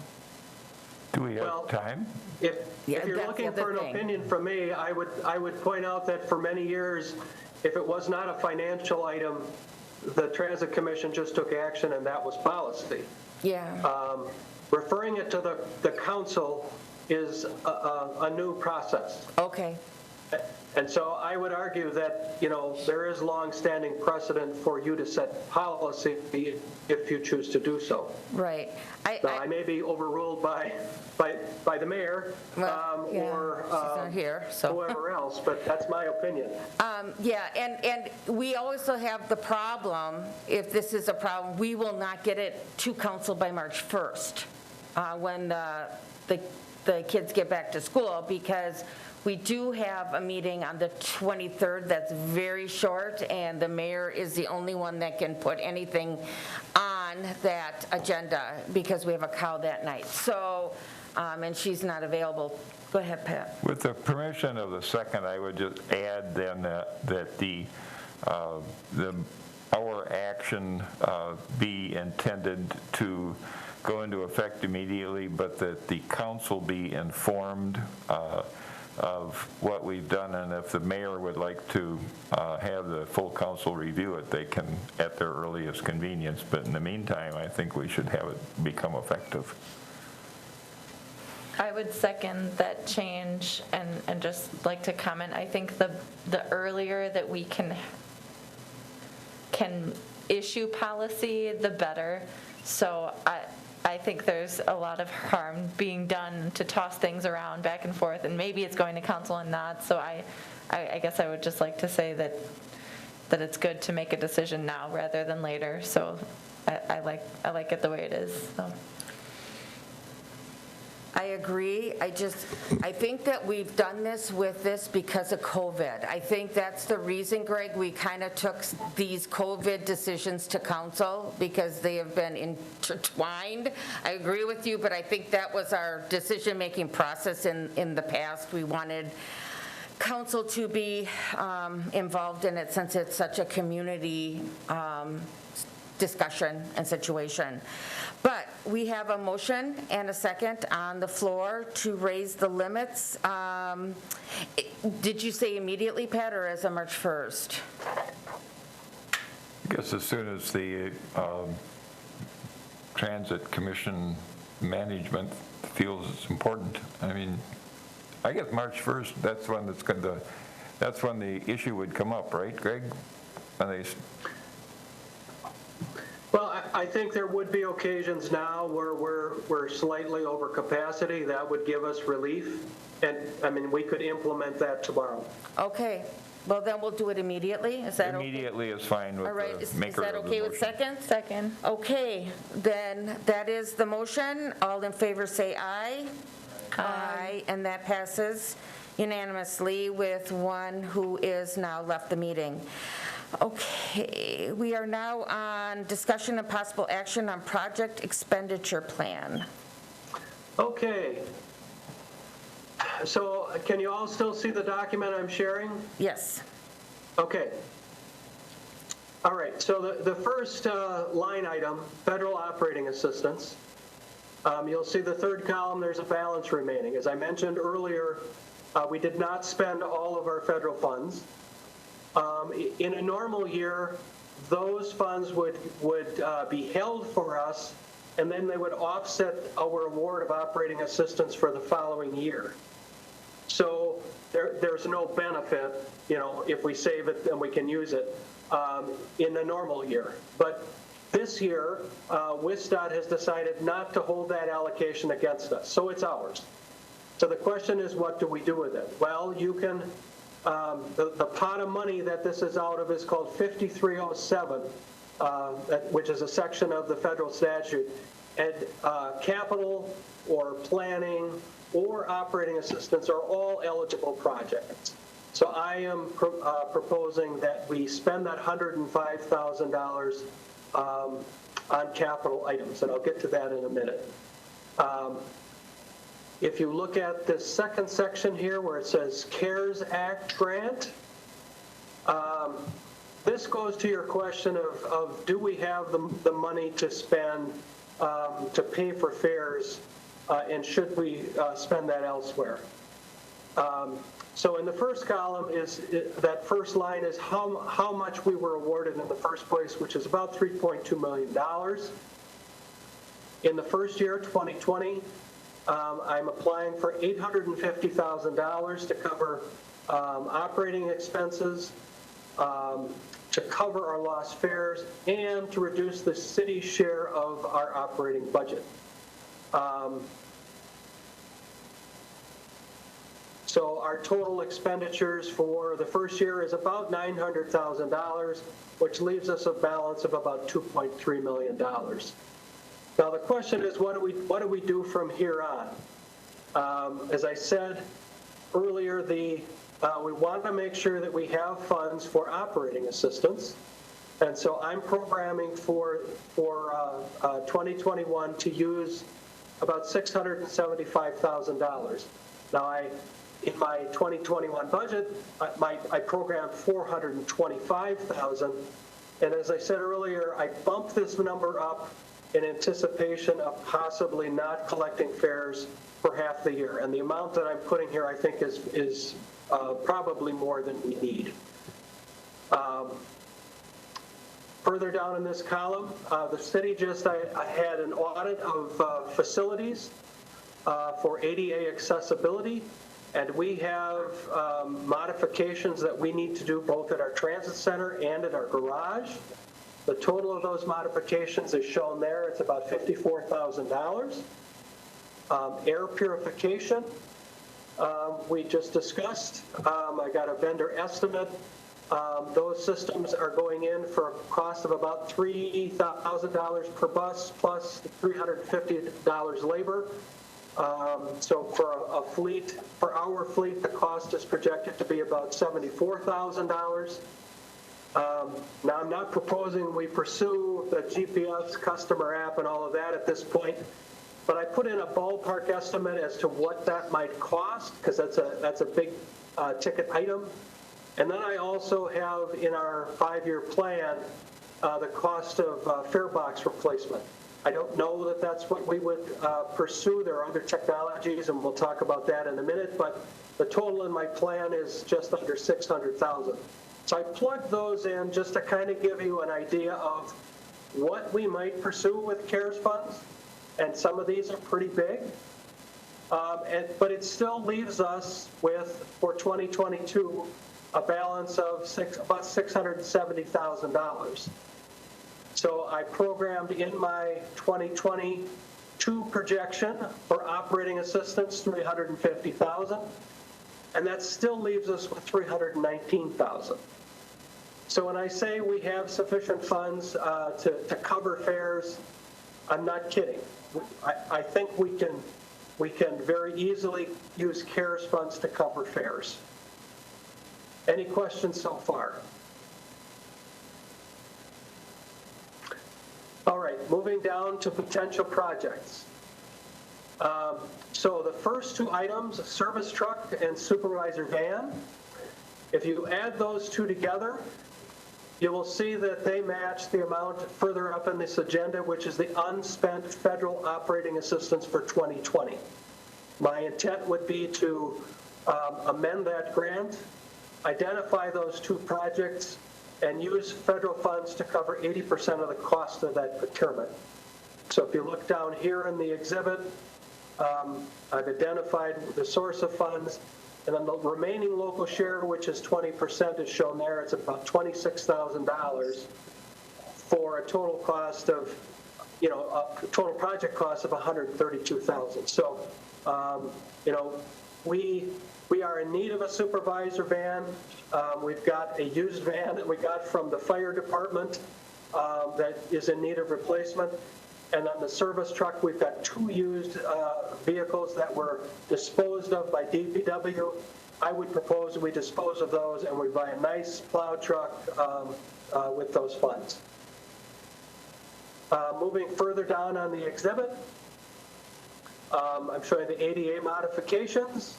Do we Well, have time? If Yeah, you're that's looking the for other an thing. opinion from me, I would point out that for many years, if it was not a financial item, the Transit Commission just took action and that was policy. Yeah, Referring it to the council is a new process. okay, And so I would argue that, there is longstanding precedent for you to set policy if you choose to do so. right. Now, I may be overruled by the mayor Well, yeah, or she's not here, so. whoever else, but that's my opinion. Yeah, and we also have the problem, if this is a problem, we will not get it to council by March 1st, when the kids get back to school, because we do have a meeting on the 23rd that's very short, and the mayor is the only one that can put anything on that agenda, because we have a cow that night. So, and she's not available. Go ahead, Pat. With the permission of the second, I would just add then that our action be intended to go into effect immediately, but that the council be informed of what we've done, and if the mayor would like to have the full council review it, they can at their earliest convenience. But in the meantime, I think we should have it become effective. I would second that change and just like to comment, I think the earlier that we can issue policy, the better. So I think there's a lot of harm being done to toss things around back and forth, and maybe it's going to council and not. So I guess I would just like to say that it's good to make a decision now rather than later. So I like it the way it is. So. I agree. I think that we've done this with this because of COVID. I think that's the reason, Greg, we kind of took these COVID decisions to council, because they have been intertwined. I agree with you, but I think that was our decision-making process in the past. We wanted council to be involved in it, since it's such a community discussion and situation. But we have a motion and a second on the floor to raise the limits. Did you say immediately, Pat, or as of March 1st? I guess as soon as the Transit Commission management feels it's important. I mean, I guess March 1st, that's when the issue would come up, right, Greg? When they Well, I think there would be occasions now where we're slightly over capacity. That would give us relief. And, I mean, we could implement that tomorrow. Okay, well, then we'll do it immediately. Is that okay? Immediately is fine with All right, the is maker that of the okay with motion. second? Second. Okay, then that is the motion. All in favor say aye. Aye. And that passes unanimously with one who is now left the meeting. Okay, we are now on discussion and possible action on project expenditure plan. Okay. So can you all still see the document I'm sharing? Yes. Okay. All right, so the first line item, federal operating assistance, you'll see the third column, there's a balance remaining. As I mentioned earlier, we did not spend all of our federal funds. In a normal year, those funds would be held for us, and then they would offset our award of operating assistance for the following year. So there's no benefit, if we save it, then we can use it in a normal year. But this year, WSDOT has decided not to hold that allocation against us, so it's ours. So the question is, what do we do with it? Well, you can, the pot of money that this is out of is called 5307, which is a section of the federal statute. And capital or planning or operating assistance are all eligible projects. So I am proposing that we spend that $105,000 on capital items, and I'll get to that in a minute. If you look at this second section here where it says CARES Act grant, this goes to your question of do we have the money to spend to pay for fares, and should we spend that elsewhere? So in the first column that first line is how much we were awarded in the first place, which is about $3.2 million. In the first year, 2020, I'm applying for $850,000 to cover operating expenses, to cover our lost fares, and to reduce the city's share of our operating budget. So our total expenditures for the first year is about $900,000, which leaves us a balance of about $2.3 million. Now the question is, what do we do from here on? As I said earlier, we want to make sure that we have funds for operating assistance, and so I'm programming for 2021 to use about $675,000. Now in my 2021 budget, I programmed $425,000, and as I said earlier, I bumped this number up in anticipation of possibly not collecting fares for half the year. And the amount that I'm putting here, I think, is probably more than we need. Further down in this column, the city I had an audit of facilities for ADA accessibility, and we have modifications that we need to do both at our transit center and at our garage. The total of those modifications is shown there. It's about $54,000. Air purification, we just discussed. I got a vendor estimate. Those systems are going in for a cost of about $3,000 per bus plus $350 labor. So for our fleet, the cost is projected to be about $74,000. Now, I'm not proposing we pursue the GPS customer app and all of that at this point, but I put in a ballpark estimate as to what that might cost, because that's a big ticket item. And then I also have in our 5-year plan the cost of fare box replacement. I don't know that that's what we would pursue. There are other technologies, and we'll talk about that in a minute, but the total in my plan is just under $600,000. So I plugged those in just to kind of give you an idea of what we might pursue with CARES funds, and some of these are pretty big, but it still leaves us with, for 2022, a balance of about $670,000. So I programmed in my 2022 projection for operating assistance $350,000, and that still leaves us with $319,000. So when I say we have sufficient funds to cover fares, I'm not kidding. I think we can very easily use CARES funds to cover fares. Any questions so far? All right, moving down to potential projects. So the first two items, service truck and supervisor van, if you add those two together, you will see that they match the amount further up in this agenda, which is the unspent federal operating assistance for 2020. My intent would be to amend that grant, identify those two projects, and use federal funds to cover 80% of the cost of that procurement. So if you look down here in the exhibit, I've identified the source of funds, And then the remaining local share, which is 20%, is shown there. It's about $26,000 for a total cost of, a total project cost of $132,000. So, we are in need of a supervisor van. We've got a used van that we got from the fire department that is in need of replacement. And on the service truck, we've got 2 used vehicles that were disposed of by DPW. I would propose we dispose of those and we buy a nice plow truck with those funds. Moving further down on the exhibit, I'm showing the ADA modifications,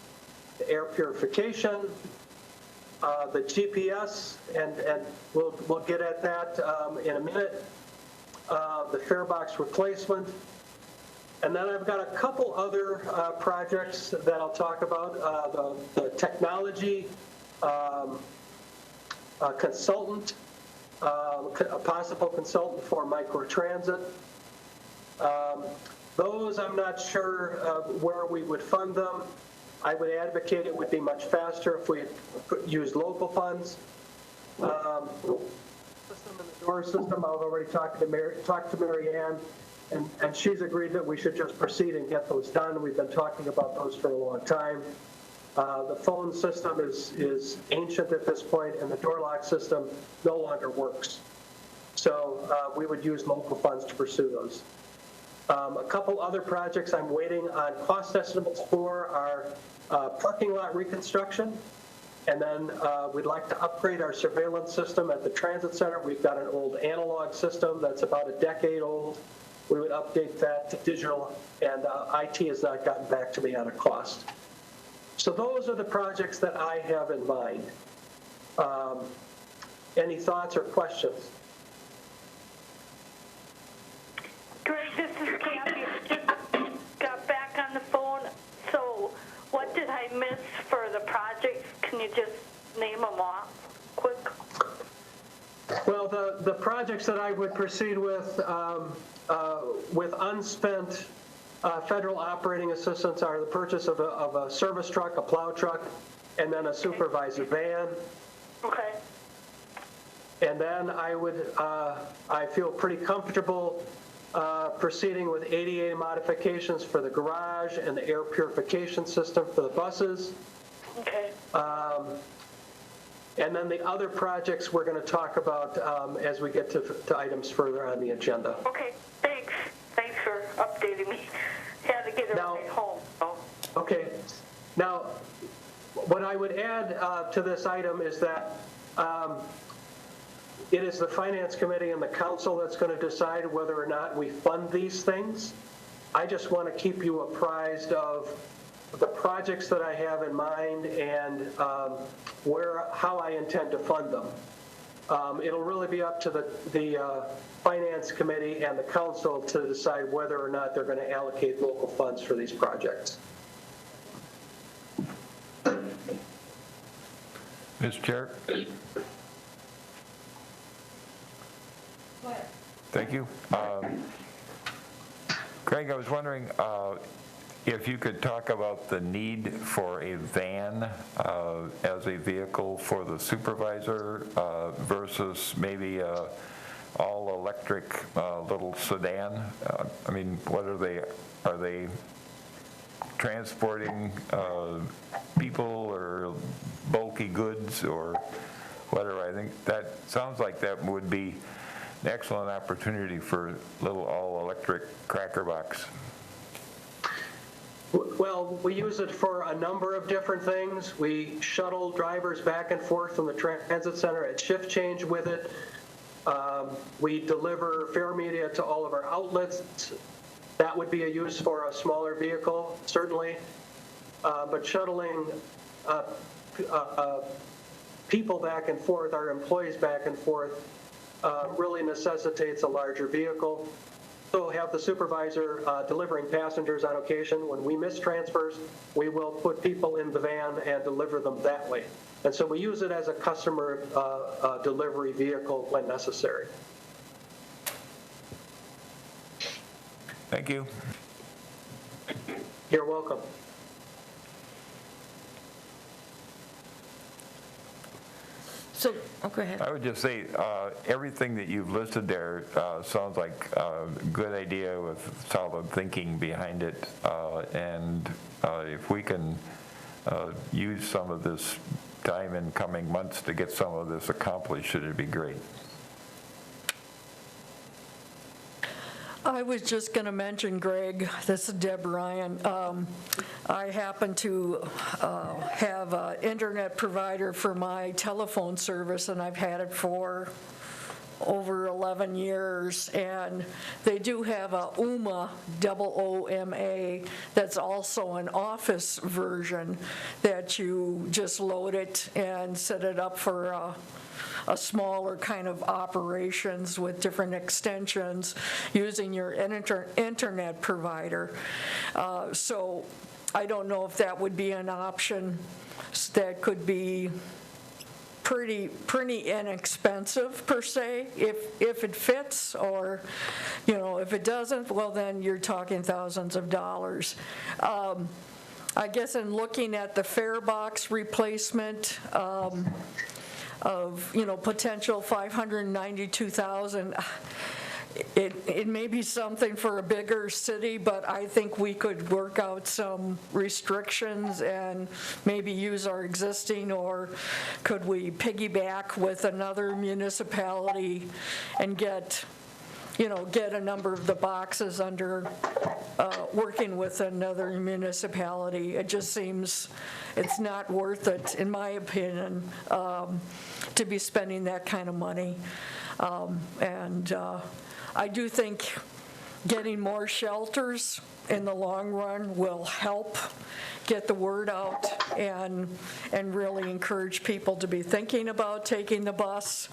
the air purification, the GPS, and we'll get at that in a minute. The fare box replacement, and then I've got a couple other projects that I'll talk about. The technology consultant, a possible consultant for Microtransit. Those I'm not sure where we would fund them. I would advocate it would be much faster if we used local funds. System and the door system, I've already talked to Mary Ann, and she's agreed that we should just proceed and get those done. We've been talking about those for a long time. The phone system is ancient at this point, and the door lock system no longer works. So we would use local funds to pursue those. A couple other projects I'm waiting on cost estimates for are parking lot reconstruction. And then we'd like to upgrade our surveillance system at the transit center. We've got an old analog system that's about a decade old. We would update that to digital, and IT has not gotten back to me on a cost. So those are the projects that I have in mind. Any thoughts or questions? Greg, this is Kathy. Just got back on the phone. So what did I miss for the projects? Can you just name them off quick? Well, the projects that I would proceed with unspent federal operating assistance are the purchase of a service truck, a plow truck, and then a supervisor van. Okay. And then I feel pretty comfortable proceeding with ADA modifications for the garage and the air purification system for the buses. Okay. And then the other projects we're going to talk about as we get to items further on the agenda. Okay, thanks. Thanks for updating me. Had to get everything home. So. Okay. Now, what I would add to this item is that it is the Finance Committee and the Council that's going to decide whether or not we fund these things. I just want to keep you apprised of the projects that I have in mind and how I intend to fund them. It'll really be up to the Finance Committee and the Council to decide whether or not they're going to allocate local funds for these projects. Mr. Chair? Thank you. Craig, I was wondering if you could talk about the need for a van as a vehicle for the supervisor versus maybe all-electric little sedan. I mean, what are they? Are they transporting people or bulky goods or whatever? I think that sounds like that would be an excellent opportunity for little all-electric cracker box. Well, we use it for a number of different things. We shuttle drivers back and forth from the transit center at shift change with it. We deliver fare media to all of our outlets. That would be a use for a smaller vehicle, certainly. But shuttling people back and forth, our employees back and forth, really necessitates a larger vehicle. So have the supervisor delivering passengers on occasion. When we miss transfers, we will put people in the van and deliver them that way. And so we use it as a customer delivery vehicle when necessary. Thank you. You're welcome. So, oh, go ahead. I would just say, everything that you've listed there sounds like a good idea with solid thinking behind it. And if we can use some of this time in coming months to get some of this accomplished, it'd be great. I was just going to mention, Greg, this is Deb Ryan. I happen to have an internet provider for my telephone service, and I've had it for over 11 years, and they do have a UMA, OOMA, that's also an office version that you just load it and set it up for a smaller kind of operations with different extensions using your internet provider. So I don't know if that would be an option that could be pretty inexpensive per se, if it fits, or, you know, if it doesn't, well, then you're talking thousands of dollars. I guess in looking at the fare box replacement, of, you know, potential 592,000. It may be something for a bigger city, but I think we could work out some restrictions and maybe use our existing, or could we piggyback with another municipality and get a number of the boxes under working with another municipality. It just seems it's not worth it, in my opinion, to be spending that kind of money. And I do think getting more shelters in the long run will help get the word out and really encourage people to be thinking about taking the bus.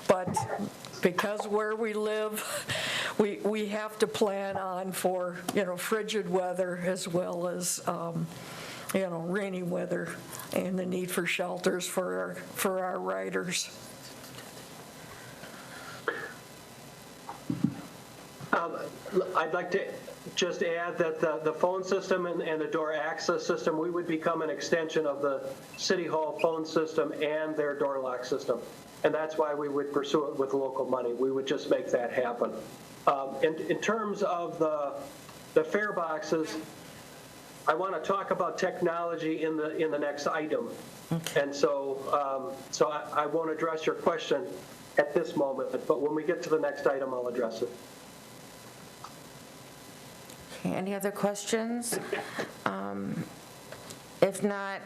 But because where we live, we have to plan on for, you know, frigid weather as well as, you know, rainy weather, and the need for shelters for our riders. I'd like to just add that the phone system and the door access system, we would become an extension of the City Hall phone system and their door lock system. And that's why we would pursue it with local money. We would just make that happen. In terms of the fare boxes, I want to talk about technology in the next item. Okay. And so I won't address your question at this moment, but when we get to the next item, I'll address it. Okay, any other questions? If not,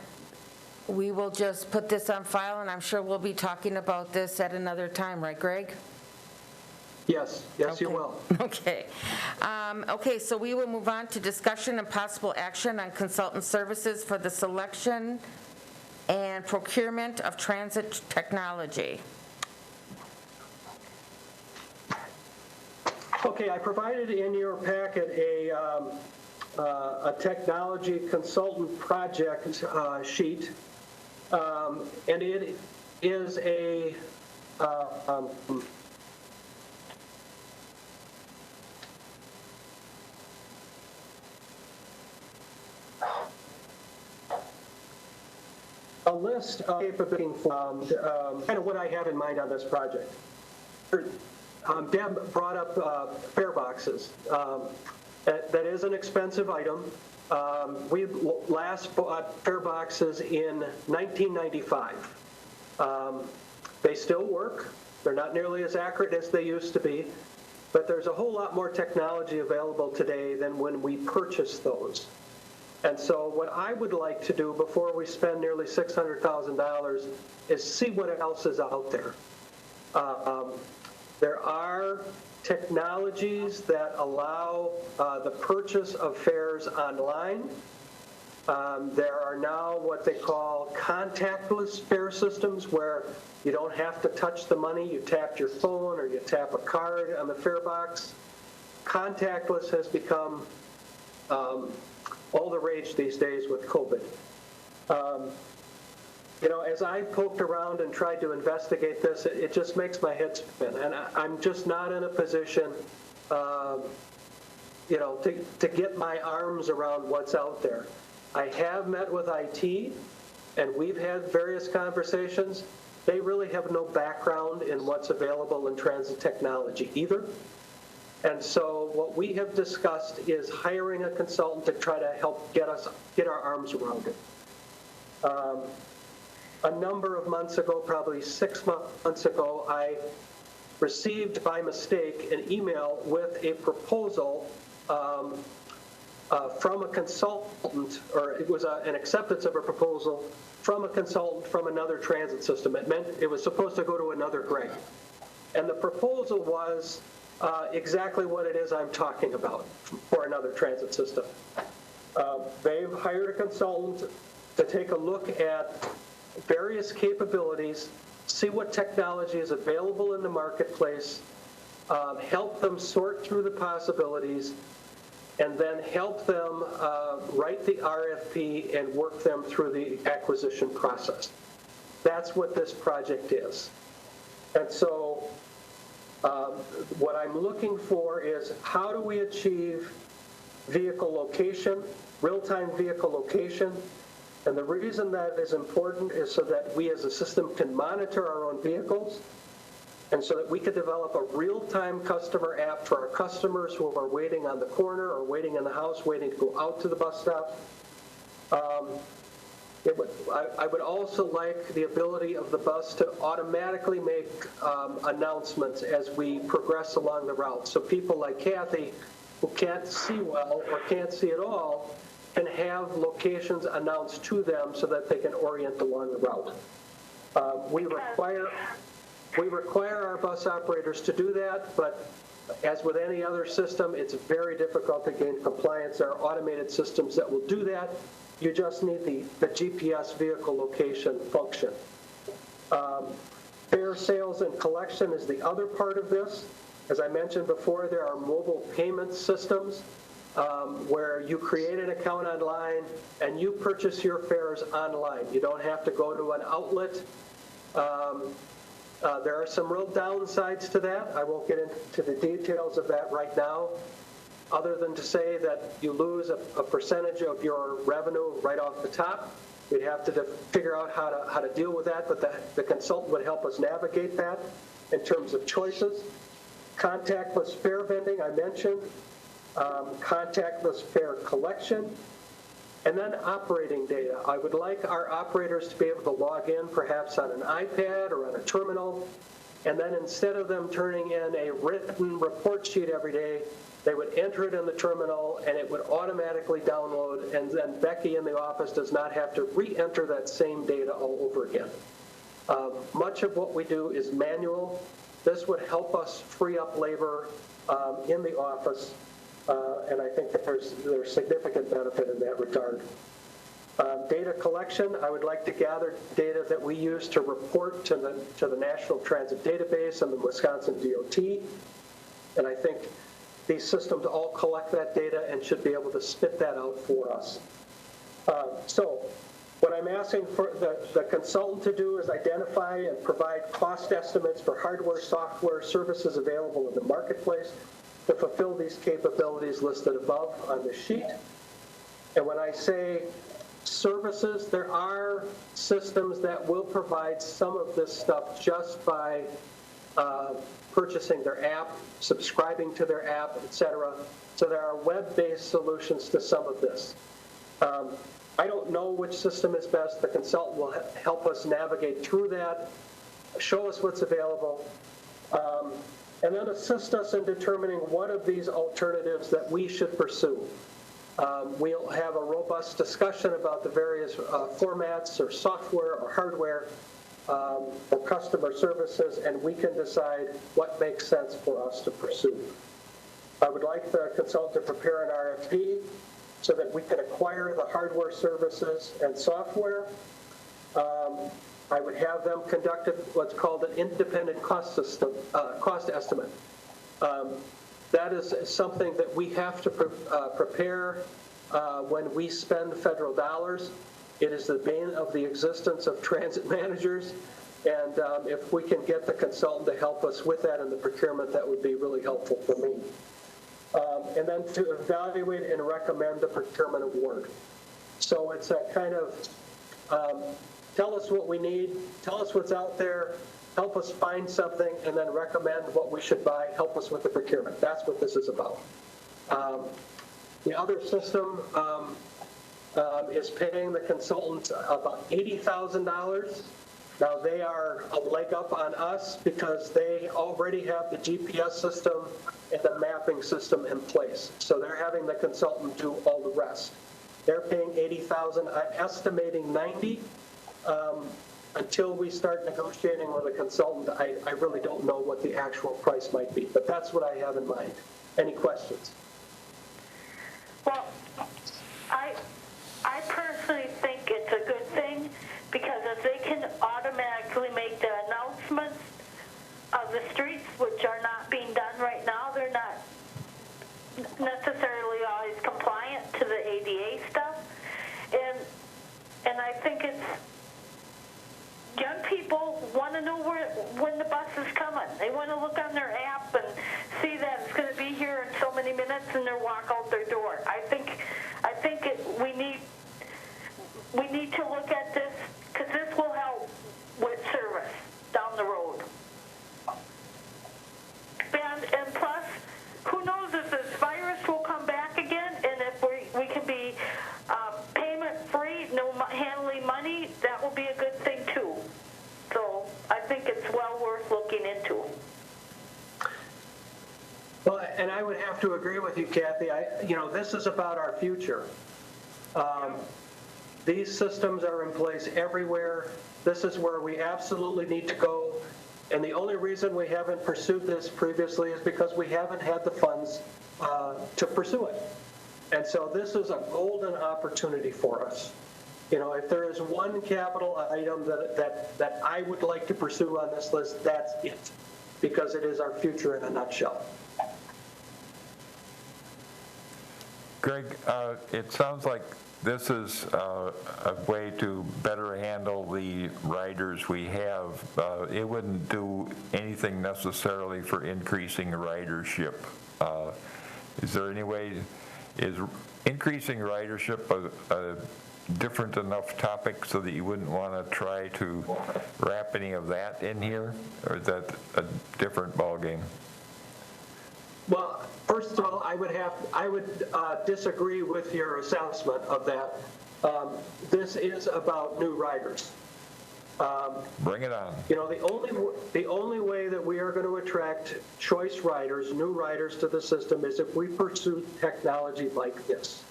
we will just put this on file, and I'm sure we'll be talking about this at another time, right, Greg? Yes, Okay. You will. Okay. Okay, so we will move on to discussion and possible action on consultant services for the selection and procurement of transit technology. Okay, I provided in your packet a technology consultant project sheet, and it is a list of capabilities, kind of what I have in mind on this project. Deb brought up fare boxes. That is an expensive item. We last bought fare boxes in 1995. They still work. They're not nearly as accurate as they used to be, but there's a whole lot more technology available today than when we purchased those. And so what I would like to do before we spend nearly $600,000 is see what else is out there. There are technologies that allow the purchase of fares online. There are now what they call contactless fare systems, where you don't have to touch the money. You tap your phone or you tap a card on the fare box. Contactless has become all the rage these days with COVID. You know, as I poked around and tried to investigate this, it just makes my head spin. And I'm just not in a position, you know, to get my arms around what's out there. I have met with IT, and we've had various conversations, they really have no background in what's available in transit technology either. And so what we have discussed is hiring a consultant to try to help get our arms around it. A number of months ago, probably 6 months ago, I received by mistake an email with a proposal from a consultant, or it was an acceptance of a proposal from a consultant from another transit system. It meant it was supposed to go to another grade. And the proposal was exactly what it is I'm talking about for another transit system. They've hired a consultant to take a look at various capabilities, see what technology is available in the marketplace, help them sort through the possibilities, and then help them write the RFP and work them through the acquisition process. That's what this project is. And so what I'm looking for is, how do we achieve vehicle location, real-time vehicle location? And the reason that is important is so that we as a system can monitor our own vehicles, and so that we could develop a real-time customer app for our customers who are waiting on the corner or waiting in the house, waiting to go out to the bus stop. I would also like the ability of the bus to automatically make announcements as we progress along the route. So people like Kathy, who can't see well or can't see at all, can have locations announced to them so that they can orient along the route. We require our bus operators to do that, but as with any other system, it's very difficult to gain compliance. There are automated systems that will do that. You just need the GPS vehicle location function. Fare sales and collection is the other part of this. As I mentioned before, there are mobile payment systems where you create an account online and you purchase your fares online. You don't have to go to an outlet. There are some real downsides to that. I won't get into the details of that right now, other than to say that you lose a percentage of your revenue right off the top. We'd have to figure out how to deal with that, but the consultant would help us navigate that in terms of choices. Contactless fare vending, I mentioned. Contactless fare collection. And then operating data. I would like our operators to be able to log in perhaps on an iPad or on a terminal, and then instead of them turning in a written report sheet every day, they would enter it in the terminal and it would automatically download, and then Becky in the office does not have to re-enter that same data all over again. Much of what we do is manual. This would help us free up labor in the office. And I think that there's significant benefit in that regard. Data collection, I would like to gather data that we use to report to the National Transit Database and the Wisconsin DOT. And I think these systems all collect that data and should be able to spit that out for us. So what I'm asking for the consultant to do is identify and provide cost estimates for hardware, software, services available in the marketplace to fulfill these capabilities listed above on the sheet. And when I say services, there are systems that will provide some of this stuff just by purchasing their app, subscribing to their app, etc. So there are web-based solutions to some of this. I don't know which system is best. The consultant will help us navigate through that, show us what's available, and then assist us in determining what of these alternatives that we should pursue. We'll have a robust discussion about the various formats or software or hardware for customer services, and we can decide what makes sense for us to pursue. I would like the consultant to prepare an RFP so that we can acquire the hardware, services, and software. I would have them conduct what's called an independent cost estimate. That is something that we have to prepare when we spend federal dollars. It is the bane of the existence of transit managers, and if we can get the consultant to help us with that in the procurement, that would be really helpful for me. And then to evaluate and recommend the procurement award. So it's a kind of tell us what we need, tell us what's out there, help us find something, and then recommend what we should buy, help us with the procurement. That's what this is about. The other system is paying the consultants about $80,000. Now, they are a leg up on us because they already have the GPS system and the mapping system in place. So they're having the consultant do all the rest. They're paying $80,000. I'm estimating $90,000. Until we start negotiating with a consultant, I really don't know what the actual price might be, but that's what I have in mind. Any questions? Well, I personally think it's a good thing, because if they can automatically make the announcements of the streets, which are not being done right now, they're not necessarily always compliant to the ADA stuff, and I think it's, young people want to know when the bus is coming. They want to look on their app and see that it's going to be here in so many minutes, and they'll walk out their door. I think we need to look at this, because this will help with service down the road. And plus, who knows if this virus will come back again, and if we can be payment free, no handling money, that will be a good thing too. So I think it's well worth looking into. Well, and I would have to agree with you, Kathy. This is about our future. These systems are in place everywhere. This is where we absolutely need to go. And the only reason we haven't pursued this previously is because we haven't had the funds to pursue it. And so this is a golden opportunity for us. If there is one capital item that I would like to pursue on this list, that's it, because it is our future in a nutshell. Greg, it sounds like this is a way to better handle the riders we have. It wouldn't do anything necessarily for increasing ridership. Is there any way, is increasing ridership a different enough topic so that you wouldn't want to try to wrap any of that in here? Or is that a different ballgame? Well, first of all, I would disagree with your assessment of that. This is about new riders. Bring it on. The only way that we are going to attract choice riders, new riders to the system, is if we pursue technology like this.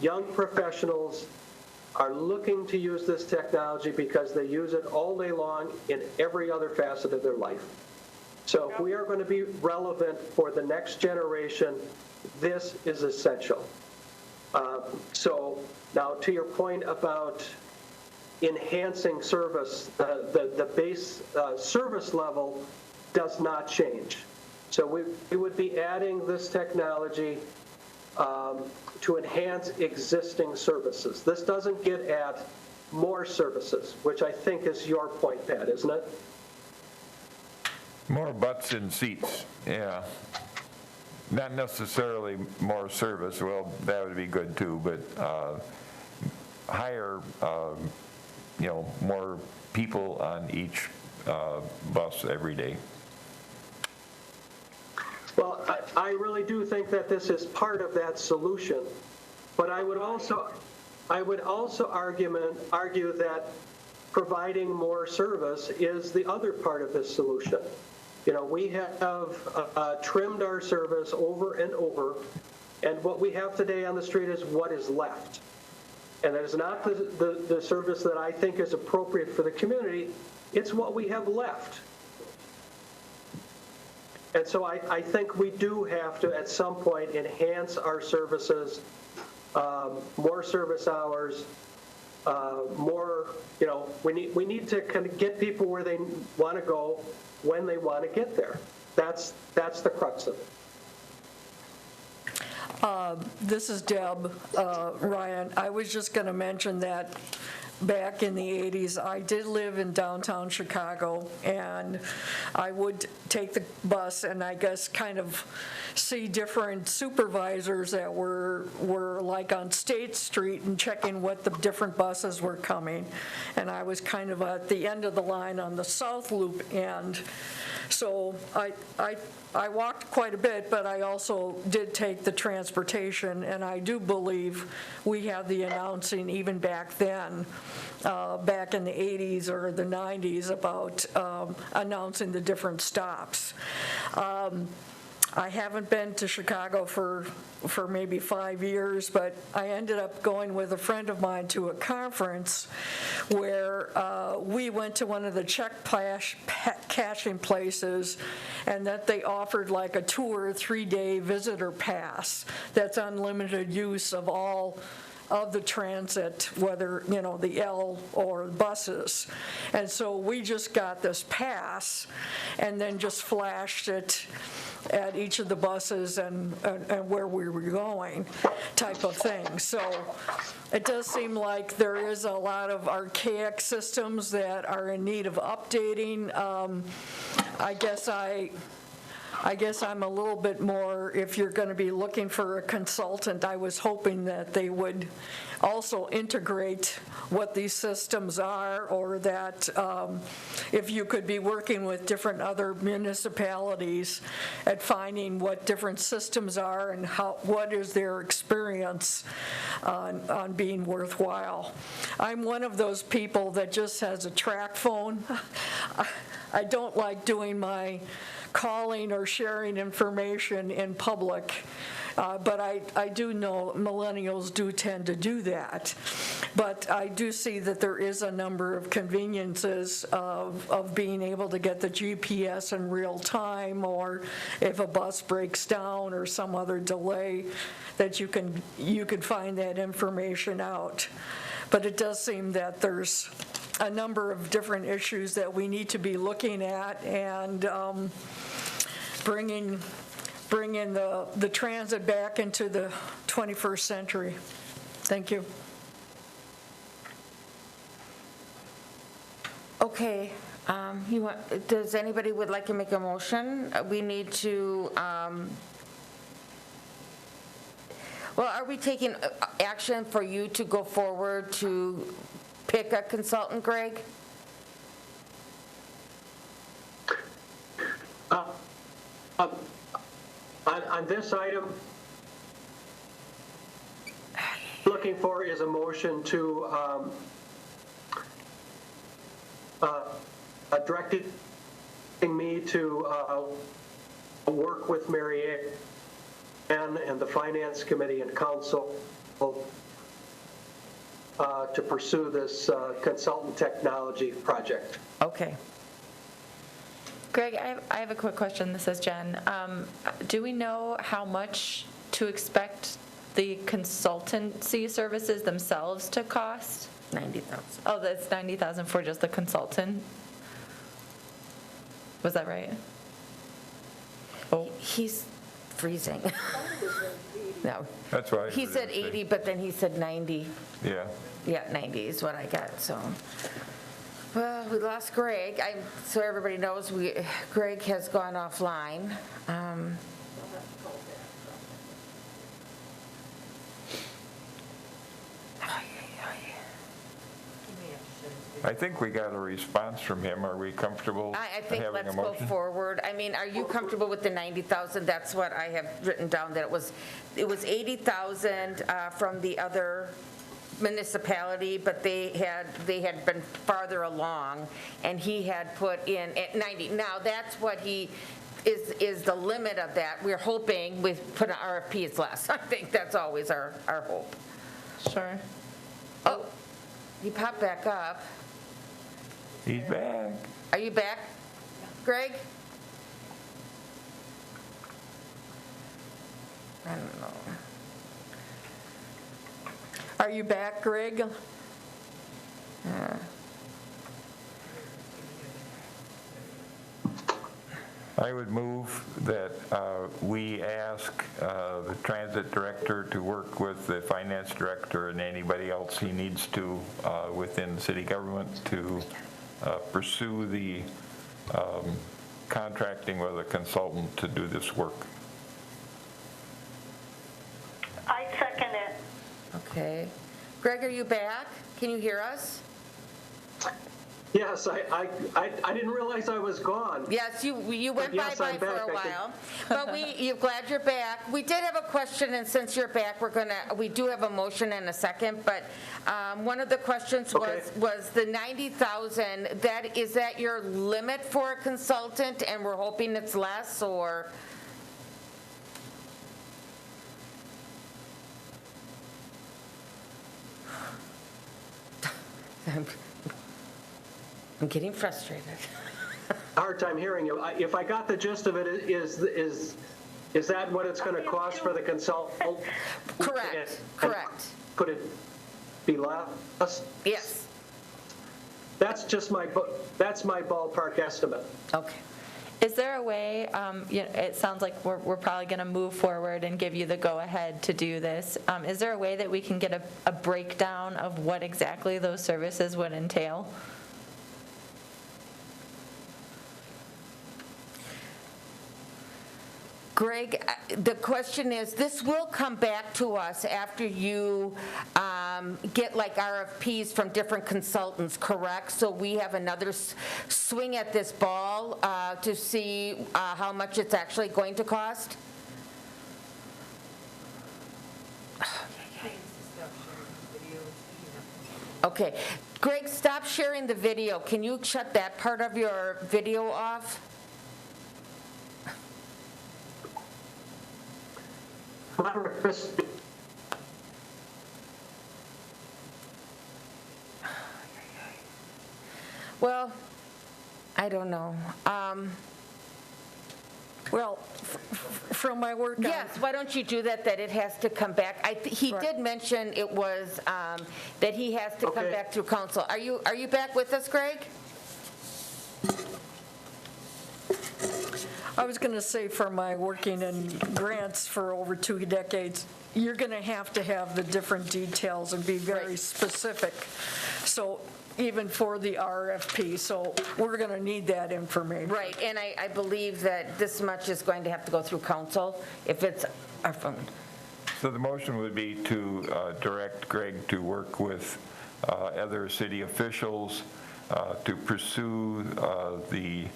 Young professionals are looking to use this technology because they use it all day long in every other facet of their life. So if we are going to be relevant for the next generation, this is essential. So now to your point about enhancing service, the base service level does not change. So we would be adding this technology to enhance existing services. This doesn't get at more services, which I think is your point, Pat, isn't it? More butts in seats, yeah. Not necessarily more service, well, that would be good too, but higher, more people on each bus every day. Well, I really do think that this is part of that solution, but I would also argue that providing more service is the other part of this solution. We have trimmed our service over and over, and what we have today on the street is what is left. And that is not the service that I think is appropriate for the community, it's what we have left. And so I think we do have to, at some point, enhance our services, more service hours, more, we need to kind of get people where they want to go when they want to get there. That's the crux of it. This is Deb. Ryan, I was just going to mention that back in the 80s, I did live in downtown Chicago, and I would take the bus and I guess kind of see different supervisors that were like on State Street and checking what the different buses were coming. And I was kind of at the end of the line on the South Loop end. So I walked quite a bit, but I also did take the transportation, and I do believe we had the announcing even back then, back in the 80s or the 90s, about announcing the different stops. I haven't been to Chicago for maybe 5 years, but I ended up going with a friend of mine to a conference where we went to one of the check cashing places, and that they offered like a 2 or 3 day visitor pass that's unlimited use of all of the transit, whether, the L or buses. And so we just got this pass and then just flashed it at each of the buses and where we were going, type of thing. So it does seem like there is a lot of archaic systems that are in need of updating. I guess I'm a little bit more, if you're going to be looking for a consultant, I was hoping that they would also integrate what these systems are, or that if you could be working with different other municipalities at finding what different systems are and what is their experience on being worthwhile. I'm one of those people that just has a track phone. I don't like doing my calling or sharing information in public, but I do know millennials do tend to do that. But I do see that there is a number of conveniences of being able to get the GPS in real time, or if a bus breaks down or some other delay, that you can find that information out. But it does seem that there's a number of different issues that we need to be looking at, and bringing the transit back into the 21st century. Thank you. Okay, does anybody would like to make a motion? We need to, well, are we taking action for you to go forward to pick a consultant, Greg? On this item, looking for is a motion to directing me to work with Mary Ann and the Finance Committee and Council to pursue this consultant technology project. Okay. Greg, I have a quick question. This is Jen. Do we know how much to expect the consultancy services themselves to cost? 90,000. Oh, that's 90,000 for just the consultant? Was that right? Oh, He's freezing. No. That's why. He said 80, but then he said 90. Yeah. Yeah, 90 is what I got, so. Well, we lost Greg. So everybody knows, Greg has gone offline. I think we got a response from him. Are we comfortable I think having a let's go motion? forward. I mean, are you comfortable with the 90,000? That's what I have written down, that it was 80,000 from the other municipality, but they had been farther along, and he had put in at 90. Now, that's what he is the limit of that. We're hoping with put an RFP is less. I think that's always our hope. sure. Oh, he popped back up. He's back. Are you back, Greg? I don't know. Are you back, Greg? I would move that we ask the transit director to work with the finance director and anybody else he needs to within city government to pursue the contracting with a consultant to do this work. I second it. Okay. Greg, are you back? Can you hear us? Yes, I didn't realize I was gone. Yes, you went Yes, bye-bye I'm for back. a while, but you're glad you're back. We did have a question, and since you're back, we do have a motion and a second, but one of the questions Okay. was the 90,000, is that your limit for a consultant, and we're hoping it's less, or? I'm getting frustrated. Hard time hearing you. If I got the gist of it, is that what it's going to cost for the consultant? Correct, And correct. Could it be less? Yes, That's my ballpark estimate. Okay. Is there a way, it sounds like we're probably going to move forward and give you the go-ahead to do this. Is there a way that we can get a breakdown of what exactly those services would entail? Greg, the question is, this will come back to us after you get like RFPs from different consultants, correct? So we have another swing at this ball to see how much it's actually going to cost? Okay. Greg, stop sharing the video. Can you shut that part of your video off? Well, I don't know. Well, from my work on... Yes, why don't you do that it has to come back? He Right. did mention it was, that he has to come Okay. back through council. Are you back with us, Greg? I was going to say, for my working in grants for over 2 decades, you're going to have the different details and be very Right. specific. So even for the RFP, so we're going to need that information. Right, and I believe that this much is going to have to go through council if it's our phone. So the motion would be to direct Greg to work with other city officials to pursue the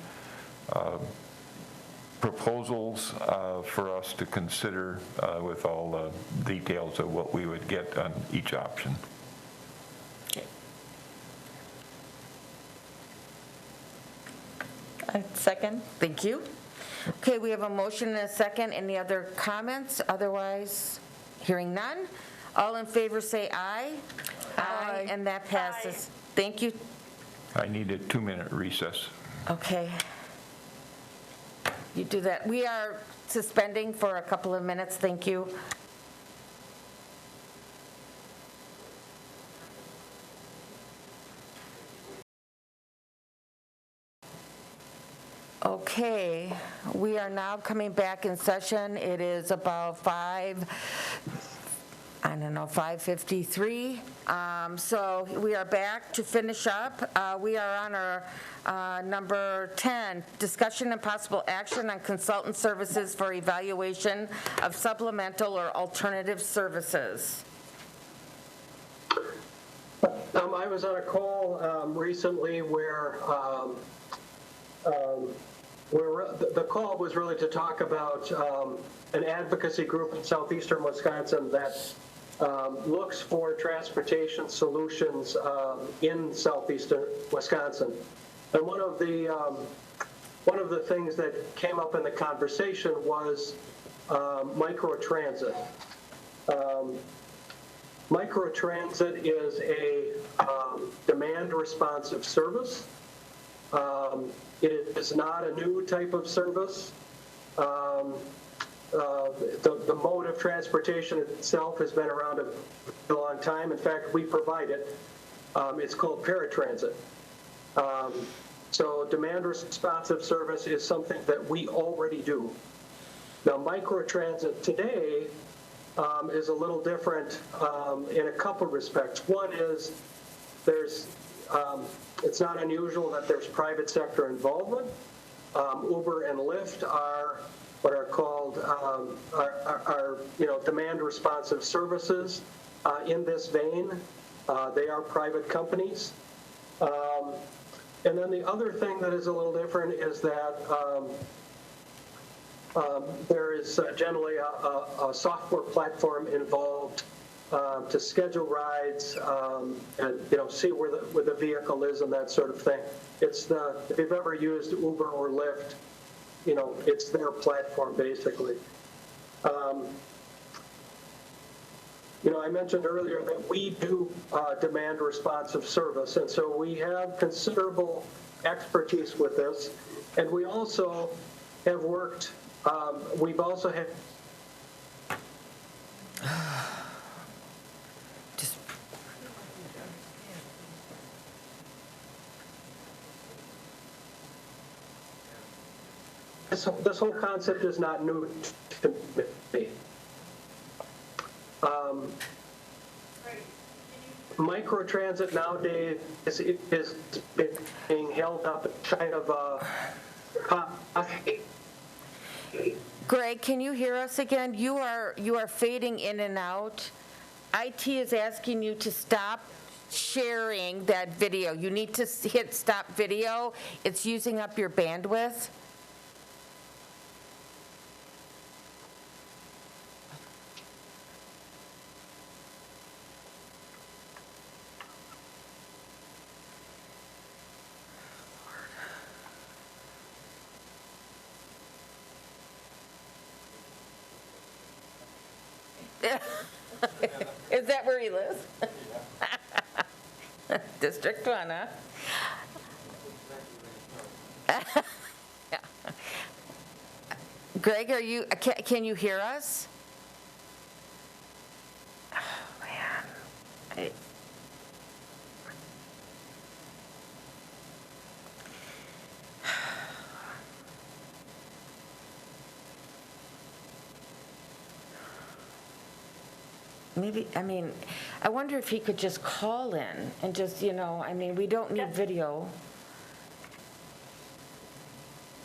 proposals for us to consider with all the details of what we would get on each option. Second? Thank you. Okay, we have a motion and a second. Any other comments? Otherwise, hearing none. All in favor say aye. Aye. And that passes. Thank you. I need a 2-minute recess. Okay. You do that. We are suspending for a couple of minutes. Thank you. Okay, we are now coming back in session. It is about 5:53. So we are back to finish up. We are on our number 10, discussion and possible action on consultant services for evaluation of supplemental or alternative services. I was on a call recently where the call was really to talk about an advocacy group in southeastern Wisconsin that looks for transportation solutions in southeastern Wisconsin. And one of the things that came up in the conversation was microtransit. Microtransit is a demand-responsive service. It is not a new type of service. The mode of transportation itself has been around a long time. In fact, we provide it. It's called paratransit. So demand responsive service is something that we already do. Now, microtransit today is a little different in a couple respects. One is it's not unusual that there's private sector involvement. Uber and Lyft are what are called demand responsive services in this vein. They are private companies. And then the other thing that is a little different is that there is generally a software platform involved to schedule rides and see where the vehicle is and that sort of thing. If you've ever used Uber or Lyft, it's their platform basically. I mentioned earlier that we do demand responsive service, and so we have considerable expertise with this, and we also have worked, we've also had this whole concept is not new to me. Microtransit nowadays is being held up in kind of a Greg, can you hear us again? You are fading in and out. IT is asking you to stop sharing that video. You need to hit stop video. It's using up your bandwidth. Is that where he lives? District 1, huh? Yeah. Greg, can you hear us? Oh, man. Maybe, I wonder if he could just call in and just, we don't need video.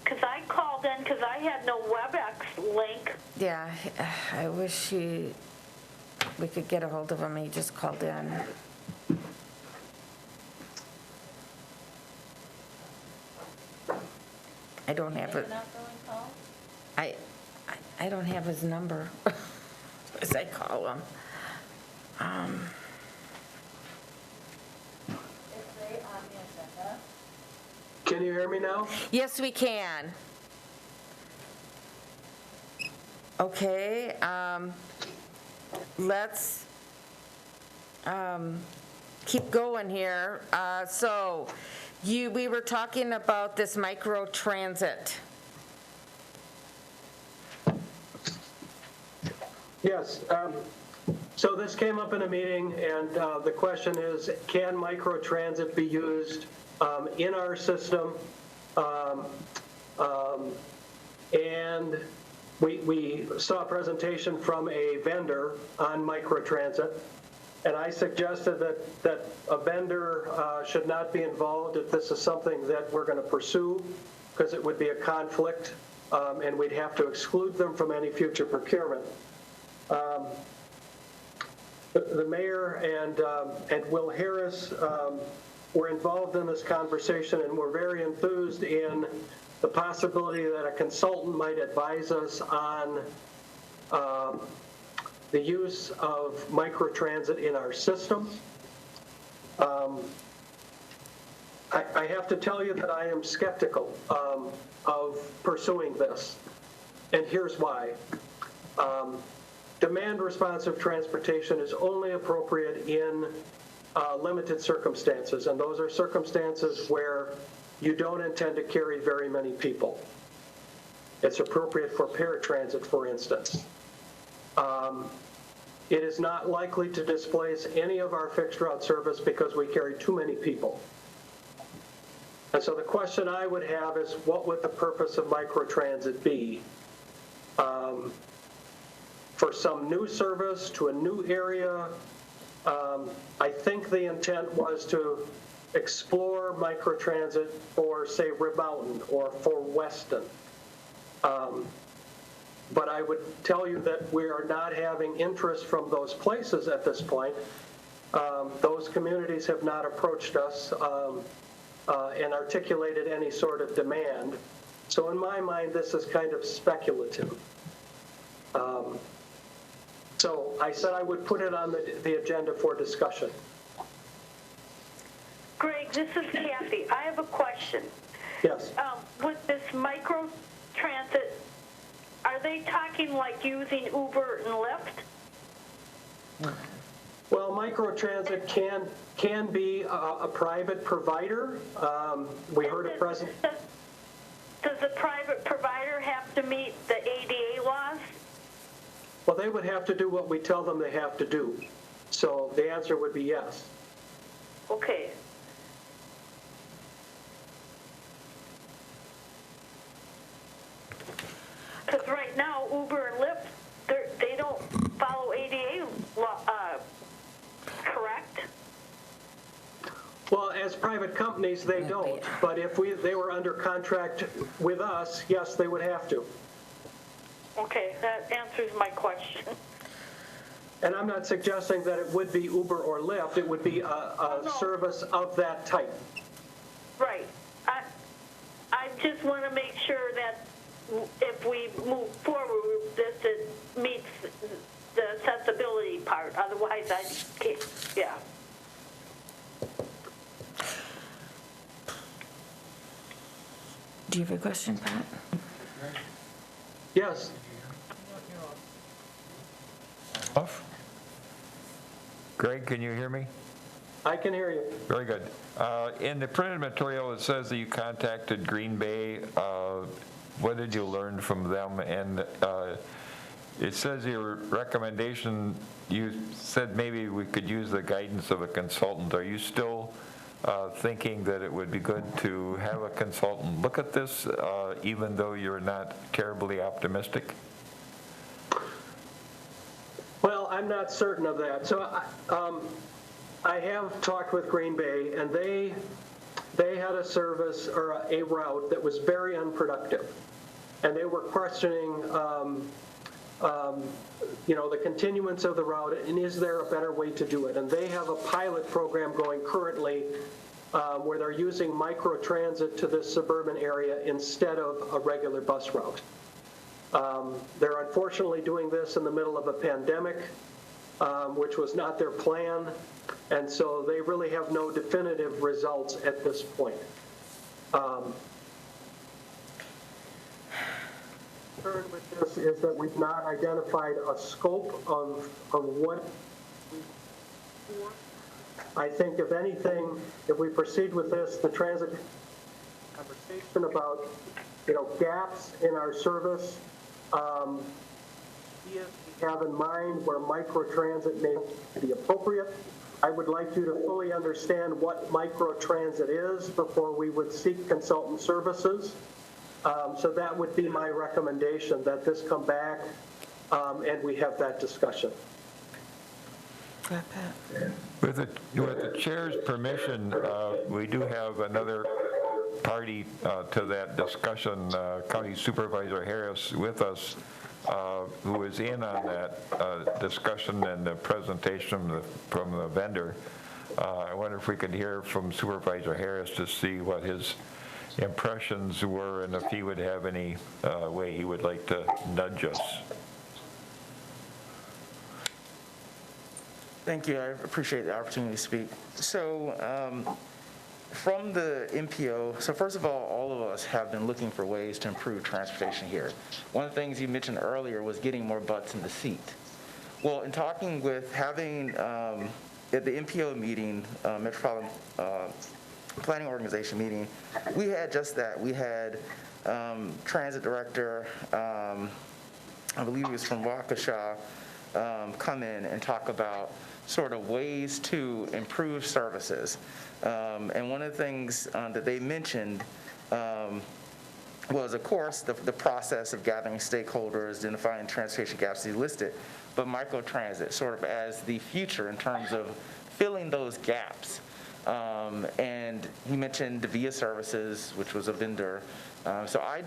Because I called in because I had no WebEx link. Yeah, I wish we could get a hold of him. He just called in. I don't have it. I don't have his number as I call him. Can you hear me now? Yes, we can. Okay, let's keep going here. So we were talking about this microtransit. Yes. So this came up in a meeting, and the question is, can microtransit be used in our system? And we saw a presentation from a vendor on microtransit, and I suggested that a vendor should not be involved if this is something that we're going to pursue, because it would be a conflict, and we'd have to exclude them from any future procurement. The mayor and Will Harris were involved in this conversation, and were very enthused in the possibility that a consultant might advise us on the use of microtransit in our system. I have to tell you that I am skeptical of pursuing this, and here's why. Demand responsive transportation is only appropriate in limited circumstances, and those are circumstances where you don't intend to carry very many people. It's appropriate for paratransit, for instance. It is not likely to displace any of our fixed route service because we carry too many people. And so the question I would have is, what would the purpose of microtransit be? For some new service to a new area, I think the intent was to explore microtransit for, say, Rib Mountain or for Weston. But I would tell you that we are not having interest from those places at this point. Those communities have not approached us and articulated any sort of demand. So in my mind, this is kind of speculative. So I said I would put it on the agenda for discussion. Greg, this is Kathy. I have a question. Yes. With this microtransit, are they talking like using Uber and Lyft? Well, microtransit can be a private provider. We heard a president. Does the private provider have to meet the ADA laws? Well, they would have to do what we tell them they have to do. So the answer would be yes. Okay. Because right now, Uber and Lyft, they don't follow ADA law, correct? Well, as private companies, they don't. But if they were under contract with us, yes, they would have to. Okay, that answers my question. And I'm not suggesting that it would be Uber or Lyft. It would be a No. service of that type. Right. I just want to make sure that if we move forward with this, it meets the accessibility part. Otherwise, I can't, yeah. Do you have a question, Pat? Yes. Off? Greg, can you hear me? I can hear you. Very good. In the printed material, it says that you contacted Green Bay. What did you learn from them? And it says your recommendation, you said maybe we could use the guidance of a consultant. Are you still thinking that it would be good to have a consultant look at this, even though you're not terribly optimistic? Well, I'm not certain of that. So I have talked with Green Bay, and they had a service or a route that was very unproductive. And they were questioning, the continuance of the route, and is there a better way to do it? And they have a pilot program going currently where they're using microtransit to this suburban area instead of a regular bus route. They're unfortunately doing this in the middle of a pandemic, which was not their plan, and so they really have no definitive results at this point. Concern with this is that we've not identified a scope of what. I think, if anything, if we proceed with this, the transit conversation about gaps in our service. We have in mind where microtransit may be appropriate. I would like you to fully understand what microtransit is before we would seek consultant services. So that would be my recommendation, that this come back and we have that discussion. With the chair's permission, we do have another party to that discussion, County Supervisor Harris, with us, who is in on that discussion and the presentation from the vendor. I wonder if we could hear from Supervisor Harris to see what his impressions were and if he would have any way he would like to nudge us. Thank you. I appreciate the opportunity to speak. So from the MPO, so first of all of us have been looking for ways to improve transportation here. One of the things you mentioned earlier was getting more butts in the seat. Well, in talking with having, at the MPO meeting, Metropolitan Planning Organization meeting, we had just that. We had transit director, I believe he was from Waukesha, come in and talk about sort of ways to improve services. And one of the things that they mentioned was, of course, the process of gathering stakeholders, identifying transportation gaps he listed, but microtransit sort of as the future in terms of filling those gaps. And he mentioned the VIA Services, which was a vendor. So I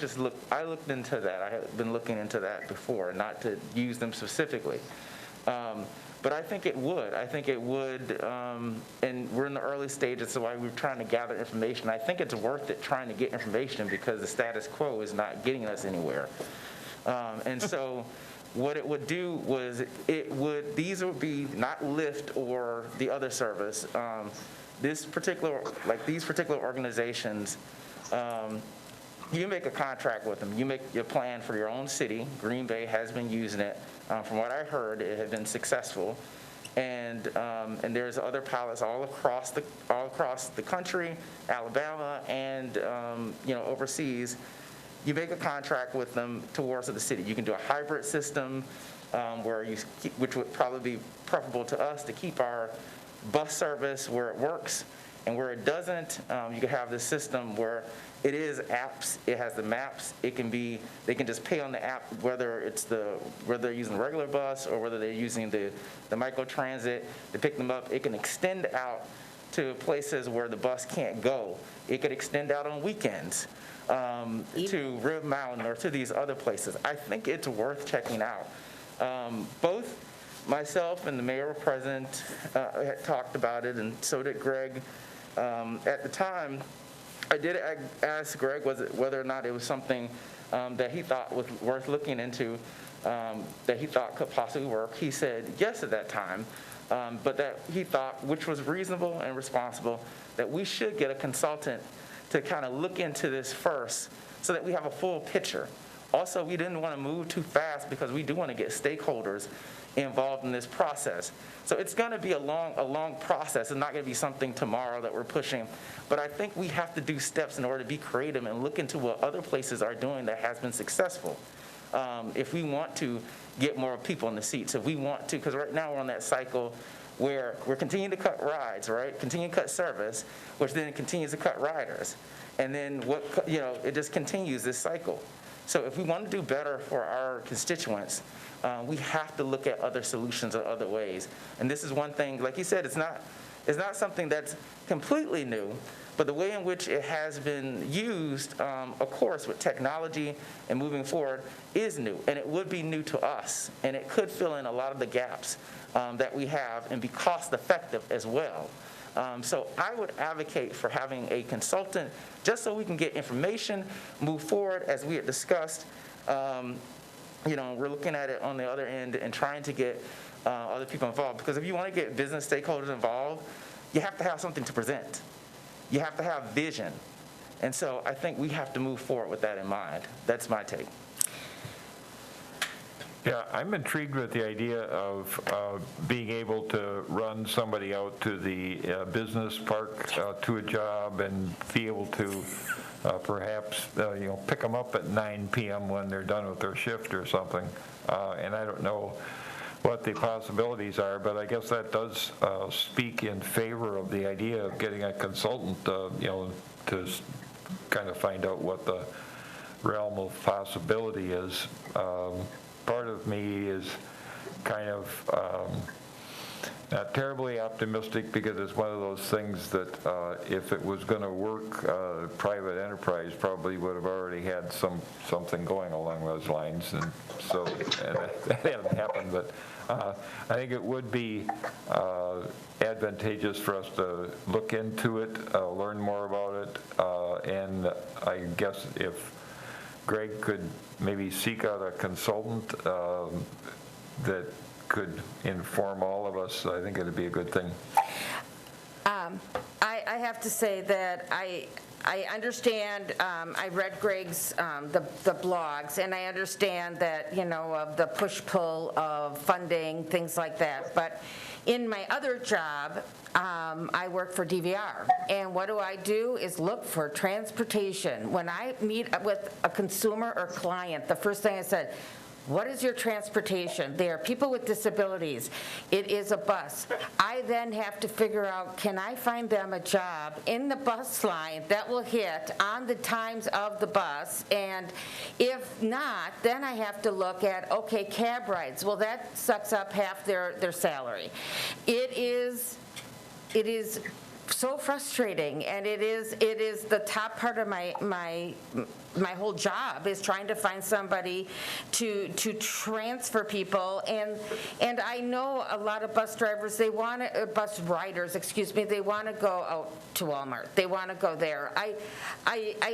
looked into that. I had been looking into that before, not to use them specifically. But I think it would. And we're in the early stages, so while we're trying to gather information, I think it's worth it trying to get information because the status quo is not getting us anywhere. And so what it would do was these would be not Lyft or the other service. These particular organizations, you make a contract with them. You make your plan for your own city. Green Bay has been using it. From what I heard, it had been successful. And there's other pilots all across the country, Alabama, and overseas. You make a contract with them towards the city. You can do a hybrid system which would probably be preferable to us to keep our bus service where it works, and where it doesn't, you can have this system where it is apps, it has the maps, they can just pay on the app whether they're using the regular bus or whether they're using the microtransit to pick them up. It can extend out to places where the bus can't go. It could extend out on weekends to Rib Mountain or to these other places. I think it's worth checking out. Both myself and the mayor president had talked about it, and so did Greg. At the time, I did ask Greg whether or not it was something that he thought was worth looking into, that he thought could possibly work. He said yes at that time, but that he thought, which was reasonable and responsible, that we should get a consultant to kind of look into this first so that we have a full picture. Also, we didn't want to move too fast because we do want to get stakeholders involved in this process. So it's going to be a long process. It's not going to be something tomorrow that we're pushing. But I think we have to do steps in order to be creative and look into what other places are doing that has been successful. If we want to get more people in the seats, if we want to, because right now we're on that cycle where we're continuing to cut rides, right? Continue to cut service, which then continues to cut riders. And then it just continues this cycle. So if we want to do better for our constituents, we have to look at other solutions or other ways. And this is one thing, like you said, it's not something that's completely new, but the way in which it has been used, of course, with technology and moving forward is new. And it would be new to us. And it could fill in a lot of the gaps that we have and be cost effective as well. So I would advocate for having a consultant just so we can get information, move forward as we had discussed. We're looking at it on the other end and trying to get other people involved. Because if you want to get business stakeholders involved, you have to have something to present. You have to have vision. And so I think we have to move forward with that in mind. That's my take. Yeah, I'm intrigued with the idea of being able to run somebody out to the business park to a job and be able to perhaps pick them up at 9 p.m. when they're done with their shift or something. And I don't know what the possibilities are, but I guess that does speak in favor of the idea of getting a consultant, to kind of find out what the realm of possibility is. Part of me is kind of not terribly optimistic because it's one of those things that if it was going to work, private enterprise probably would have already had something going along those lines, and so that hasn't happened. But I think it would be advantageous for us to look into it, learn more about it, and I guess if Greg could maybe seek out a consultant that could inform all of us, I think it'd be a good thing. I have to say that I understand, I read Greg's, the blogs, and I understand that, of the push-pull of funding, things like that. But in my other job, I work for DVR, and what do is look for transportation. When I meet with a consumer or client, the first thing I said, What is your transportation? They are people with disabilities. It is a bus. I then have to figure out, can I find them a job in the bus line that will hit on the times of the bus? And if not, then I have to look at, okay, cab rides. Well, that sucks up half their salary. It is so frustrating, and it is the top part of my whole job is trying to find somebody to transfer people, and I know a lot of bus drivers, bus riders, excuse me, they want to go out to Walmart. They want to go there. I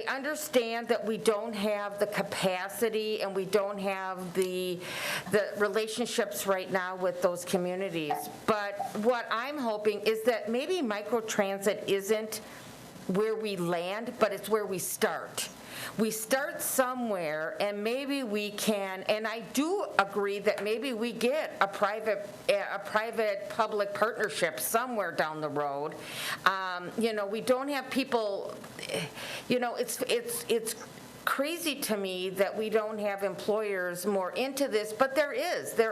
understand that we don't have the capacity and we don't have the relationships right now with those communities, but what I'm hoping is that maybe microtransit isn't where we land, but it's where we start. We start somewhere, and maybe we can, and I do agree that maybe we get a private-public partnership somewhere down the road. We don't have people, it's crazy to me that we don't have employers more into this, but there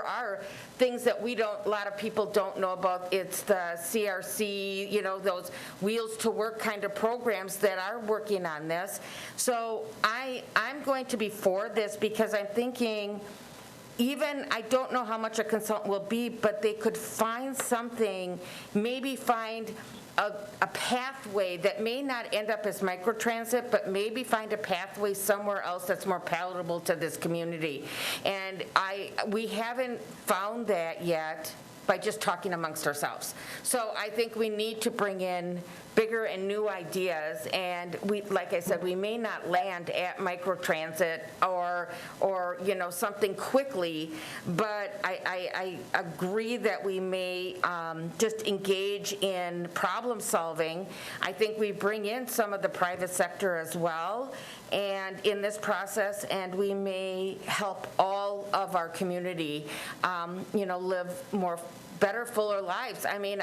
are things that a lot of people don't know about. It's the CRC, those Wheels to Work kind of programs that are working on this. So I'm going to be for this because I'm thinking, I don't know how much a consultant will be, but they could find something, maybe find a pathway that may not end up as microtransit, but maybe find a pathway somewhere else that's more palatable to this community. And we haven't found that yet by just talking amongst ourselves. So I think we need to bring in bigger and new ideas, and like I said, we may not land at microtransit or something quickly, but I agree that we may just engage in problem solving. I think we bring in some of the private sector as well, and in this process, and we may help all of our community, live better, fuller lives. I mean,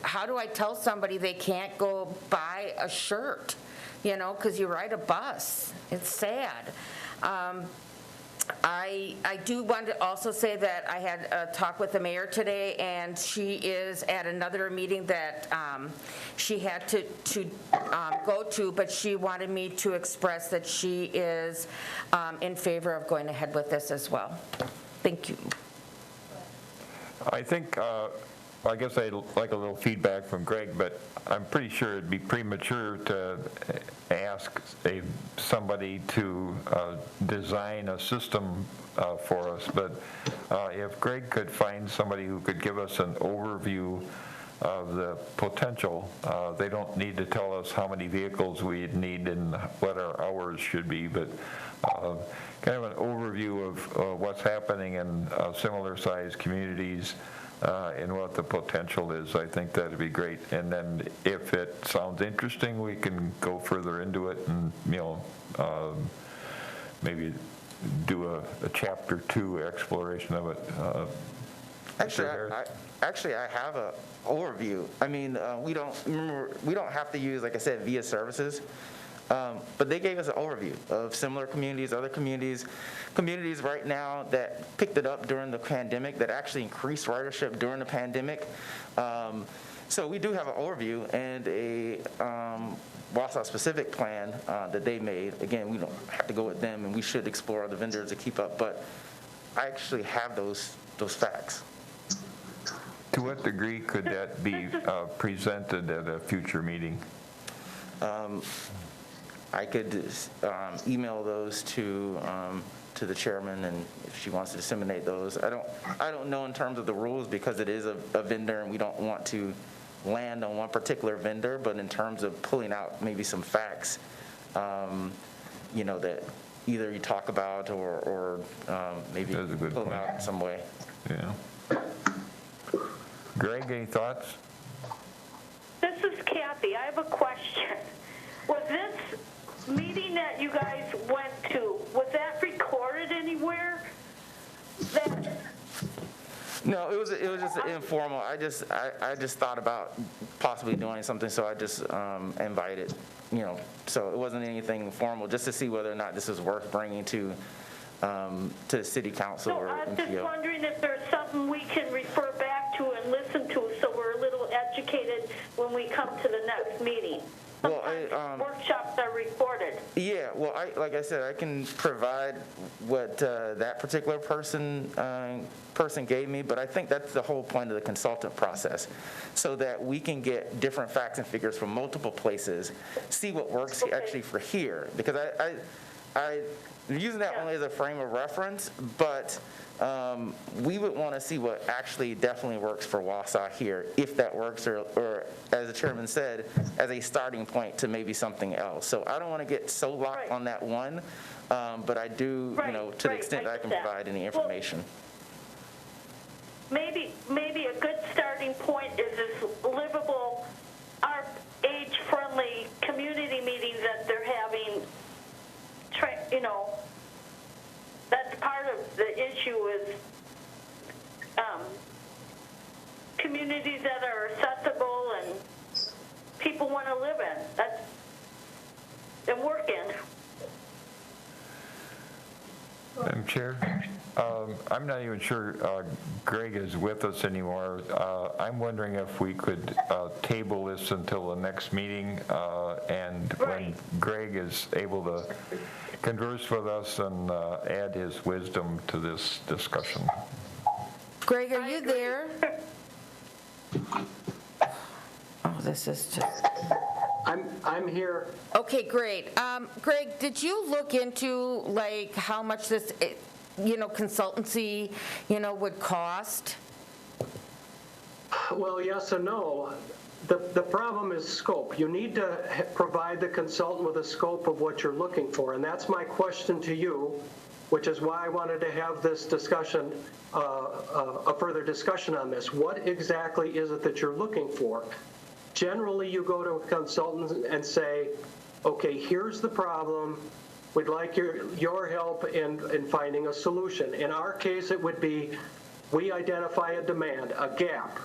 how do I tell somebody they can't go buy a shirt, because you ride a bus? It's sad. I do want to also say that I had a talk with the mayor today, and she is at another meeting that she had to go to, but she wanted me to express that she is in favor of going ahead with this as well. Thank you. I think, I guess I'd like a little feedback from Greg, but I'm pretty sure it'd be premature to ask somebody to design a system for us. But if Greg could find somebody who could give us an overview of the potential, they don't need to tell us how many vehicles we'd need and what our hours should be, but kind of an overview of what's happening in similar-sized communities and what the potential is. I think that'd be great. And then if it sounds interesting, we can go further into it and, maybe do a chapter 2 exploration of it. Actually, I have a overview. I mean, we don't have to use, like I said, via services. But they gave us an overview of similar communities, other communities right now that picked it up during the pandemic, that actually increased ridership during the pandemic. So we do have an overview and a Wausau specific plan that they made. Again, we don't have to go with them, and we should explore other vendors to keep up, but I actually have those facts. To what degree could that be presented at a future meeting? I could email those to the chairman, and if she wants to disseminate those. I don't know in terms of the rules, because it is a vendor and we don't want to land on one particular vendor, but in terms of pulling out maybe some facts, that either you talk about or maybe pull them out in some way. Yeah. Greg, any thoughts? This is Kathy. I have a question. Was this meeting that you guys went to, was that recorded anywhere? No, it was just informal. I just thought about possibly doing something, so I just invited, so it wasn't anything formal, just to see whether or not this was worth bringing to to the city council No, or I'm just MPO. wondering if there's something we can refer back to and listen to so we're a little educated when we come to the next meeting. Well, Sometimes workshops are recorded. Yeah, well, like I said, I can provide what that particular person gave me, but I think that's the whole point of the consultant process, so that we can get different facts and figures from multiple places, see what works actually for here, because I'm using that only as a frame of reference, but we would want to see what actually definitely works for Wausau here, if that works, or as the chairman said, as a starting point to maybe something else. So I don't want to get so locked on that one, but I do, to the extent that I can provide any information. Maybe a good starting point is this livable, our age-friendly community meetings that they're having. That's part of the issue is communities that are accessible and people want to live in. And work in. Madam Chair, I'm not even sure Greg is with us anymore. I'm wondering if we could table this until the next meeting, and when Greg is able to converse with us and add his wisdom to this discussion. Greg, are you there? Oh, this is just... I'm here. Okay, great. Greg, did you look into, like, how much this, consultancy, would cost? Well, yes and no. The problem is scope. You need to provide the consultant with a scope of what you're looking for, and that's my question to you, which is why I wanted to have this discussion, a further discussion on this. What exactly is it that you're looking for? Generally, you go to a consultant and say, okay, here's the problem. We'd like your help in finding a solution. In our case, it would be, we identify a demand, a gap.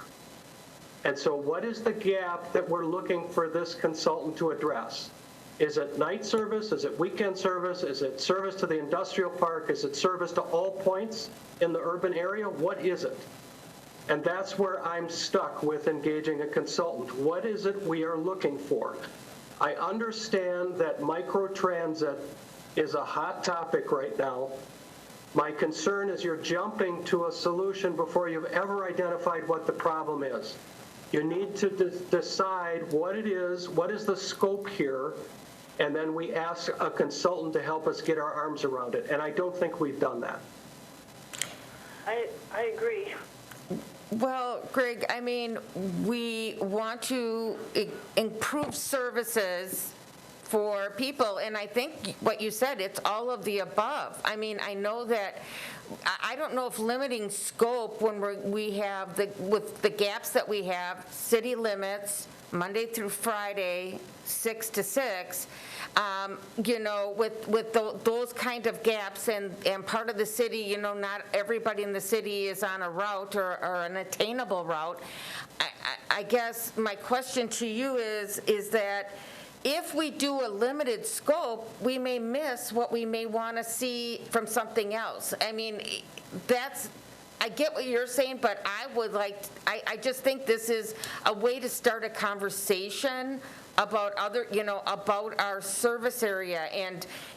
And so what is the gap that we're looking for this consultant to address? Is it night service? Is it weekend service? Is it service to the industrial park? Is it service to all points in the urban area? What is it? And that's where I'm stuck with engaging a consultant. What is it we are looking for? I understand that microtransit is a hot topic right now. My concern is you're jumping to a solution before you've ever identified what the problem is. You need to decide what it is, what is the scope here, and then we ask a consultant to help us get our arms around it. And I don't think we've done that. I agree. Well, Greg, I mean, we want to improve services for people, and I think what you said, it's all of the above. I mean, I know that, I don't know if limiting scope when we have, with the gaps that we have, city limits, Monday through Friday, 6 to 6, with those kind of gaps and part of the city, not everybody in the city is on a route or an attainable route. I guess my question to you is that if we do a limited scope, we may miss what we may want to see from something else. I mean, I get what you're saying, but I just think this is a way to start a conversation about about our service area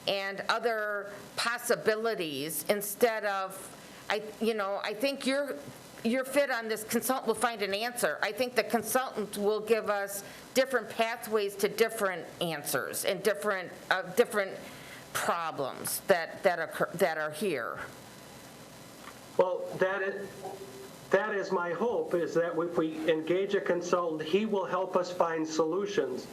and other possibilities instead of, I think your fit on this consultant will find an answer. I think the consultant will give us different pathways to different answers and different problems that are here. Well, that is my hope, is that if we engage a consultant, he will help us find solutions.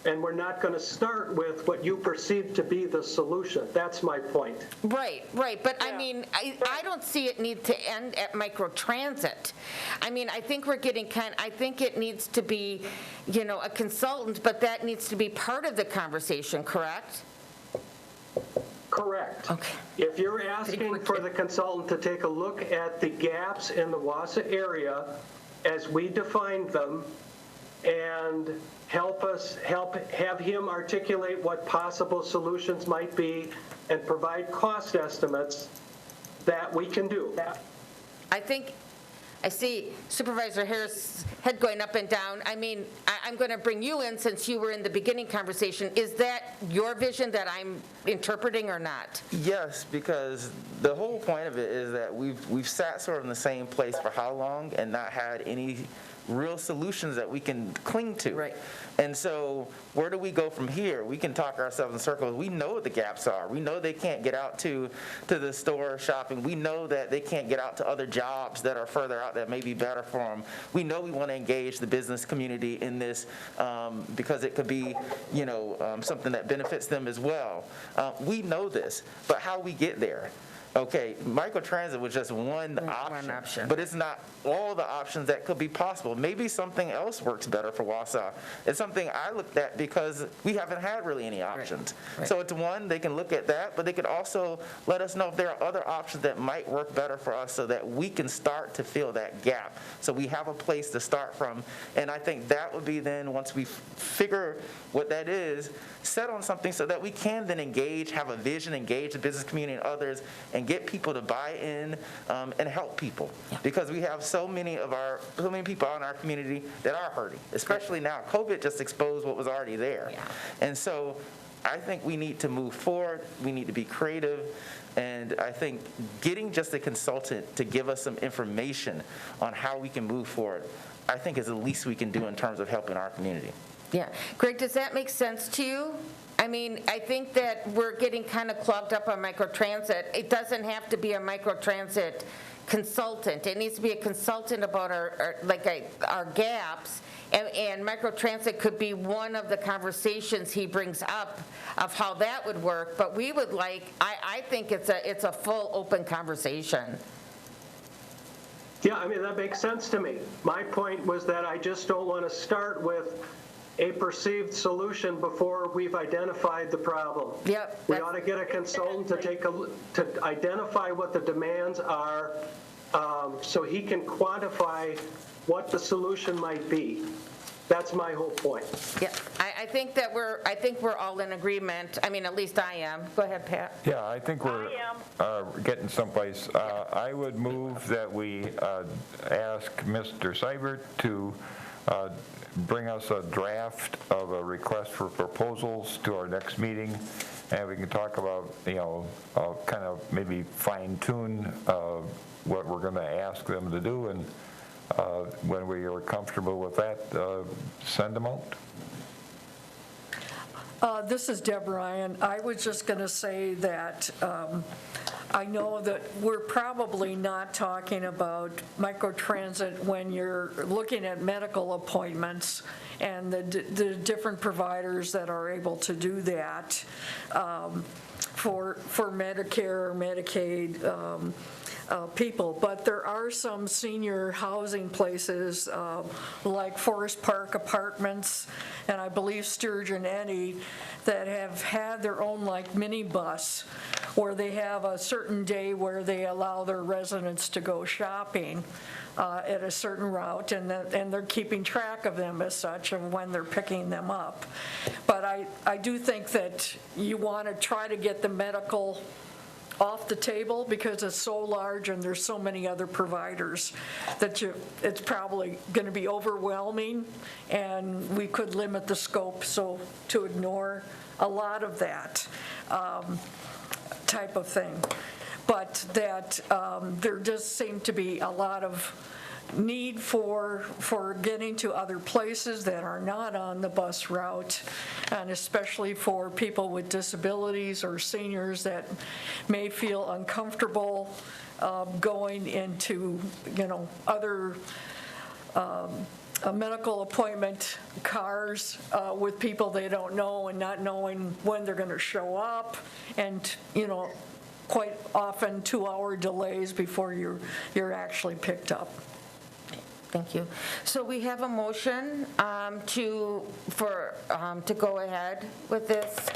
And we're not going to start with what you perceive to be the solution. That's my point. Right. But yeah. I mean, I don't see it need to end at microtransit. I mean, I think we're getting I think it needs to be, a consultant, but that needs to be part of the conversation, correct? Correct. Okay. If you're asking for the consultant to take a look at the gaps in the Wausau area as we defined them, and have him articulate what possible solutions might be and provide cost estimates that we can do. I see Supervisor Harris' head going up and down. I mean, I'm going to bring you in since you were in the beginning conversation. Is that your vision that I'm interpreting or not? Yes, because the whole point of it is that we've sat sort of in the same place for how long and not had any real solutions that we can cling to. Right. And so where do we go from here? We can talk ourselves in circles. We know what the gaps are. We know they can't get out to the store shopping. We know that they can't get out to other jobs that are further out that may be better for them. We know we want to engage the business community in this because it could be, something that benefits them as well. We know this, but how we get there? Okay, microtransit was just one option, but it's not all the options that could be possible. Maybe something else works better for Wausau. It's something I looked at because we haven't had really any options. Right. So it's one, they can look at that, but they could also let us know if there are other options that might work better for us so that we can start to fill that gap. So we have a place to start from. And I think that would be then, once we figure what that is, set on something so that we can then engage, have a vision, engage the business community and others, and get people to buy in and help people. Yeah. Because we have so many people out in our community that are hurting, especially now. COVID just exposed what was already there. Yeah. And so I think we need to move forward. We need to be creative. And I think getting just a consultant to give us some information on how we can move forward, I think is the least we can do in terms of helping our community. Yeah. Greg, does that make sense to you? I mean, I think that we're getting kind of clogged up on microtransit. It doesn't have to be a microtransit consultant. It needs to be a consultant about our gaps, and microtransit could be one of the conversations he brings up of how that would work. But we would I think it's a full open conversation. Yeah, I mean, that makes sense to me. My point was that I just don't want to start with a perceived solution before we've identified the problem. Yep. We ought to get a consultant to identify what the demands are, so he can quantify what the solution might be. That's my whole point. Yeah, I think we're all in agreement. I mean, at least I am. Go ahead, Pat. Yeah, I think we're getting someplace. I would move that we ask Mr. Seibert to bring us a draft of a request for proposals to our next meeting, and we can talk about, kind of maybe fine tune what we're going to ask them to do, and when we are comfortable with that, send them out. This is Deb Ryan. I was just going to say that I know that we're probably not talking about microtransit when you're looking at medical appointments and the different providers that are able to do that for Medicare or Medicaid people. But there are some senior housing places like Forest Park Apartments and I believe Sturgeon Eddy that have had their own mini bus where they have a certain day where they allow their residents to go shopping at a certain route, and they're keeping track of them as such and when they're picking them up. But I do think that you want to try to get the medical off the table because it's so large and there's so many other providers that it's probably going to be overwhelming, and we could limit the scope so to ignore a lot of that type of thing. But that there does seem to be a lot of need for getting to other places that are not on the bus route, and especially for people with disabilities or seniors that may feel uncomfortable going into, other medical appointment cars with people they don't know and not knowing when they're going to show up, and, quite often 2-hour delays before you're actually picked up. Thank you. So we have a motion to go ahead with this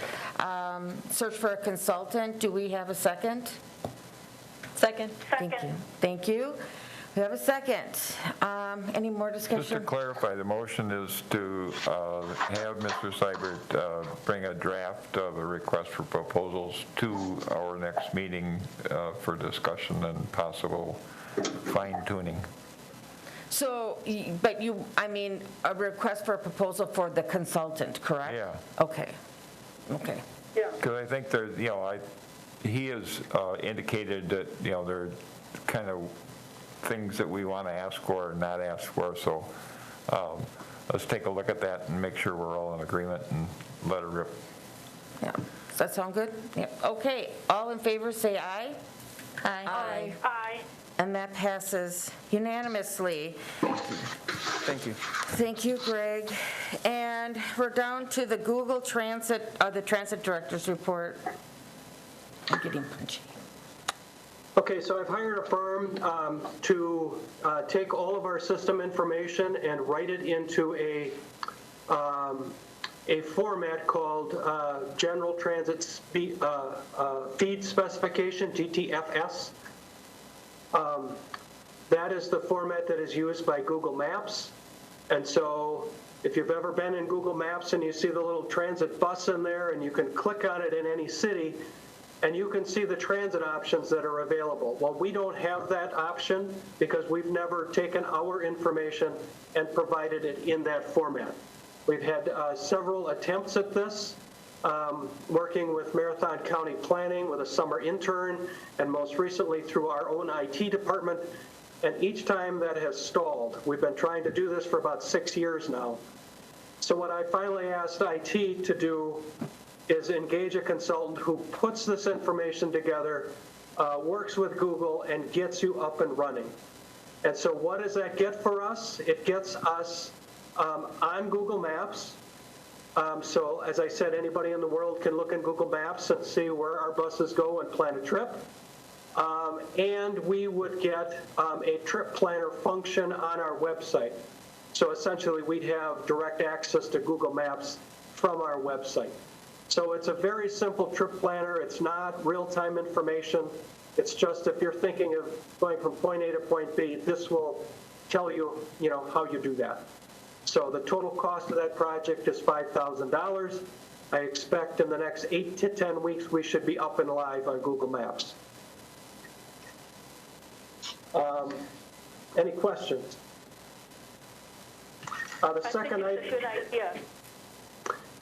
search for a consultant. Do we have a second? Second. Thank you. Thank you. We have a second. Any more Just to discussion? clarify, the motion is to have Mr. Seibert bring a draft of a request for proposals to our next meeting for discussion and possible fine tuning. So, but you, I mean, a request for a proposal for the consultant, correct? Yeah. Okay, okay. Yeah. Because I think there, he has indicated that, there are kind of things that we want to ask for or not ask for, so let's take a look at that and make sure we're all in agreement and let it rip. Yeah, does that sound good? Yeah, okay, all in favor, say aye. Aye. Aye. And that passes unanimously. Thank you. Thank you, Greg. And we're down to the Google Transit, the Transit Director's Report. I'm getting punchy. Okay, so I've hired a firm to take all of our system information and write it into a format called General Transit Feed Specification, GTFS. That is the format that is used by Google Maps. And so if you've ever been in Google Maps and you see the little transit bus in there and you can click on it in any city, and you can see the transit options that are available. Well, we don't have that option because we've never taken our information and provided it in that format. We've had several attempts at this, working with Marathon County Planning with a summer intern, and most recently through our own IT department, and each time that has stalled. We've been trying to do this for about 6 years now. So what I finally asked IT to do is engage a consultant who puts this information together, works with Google, and gets you up and running. And so what does that get for us? It gets us on Google Maps. So as I said, anybody in the world can look in Google Maps and see where our buses go and plan a trip. And we would get a trip planner function on our website. So essentially, we'd have direct access to Google Maps from our website. So it's a very simple trip planner. It's not real-time information. It's just if you're thinking of going from point A to point B, this will tell you, how you do that. So the total cost of that project is $5,000. I expect in the next 8 to 10 weeks, we should be up and live on Google Maps. Any questions? The I think second it's a good idea.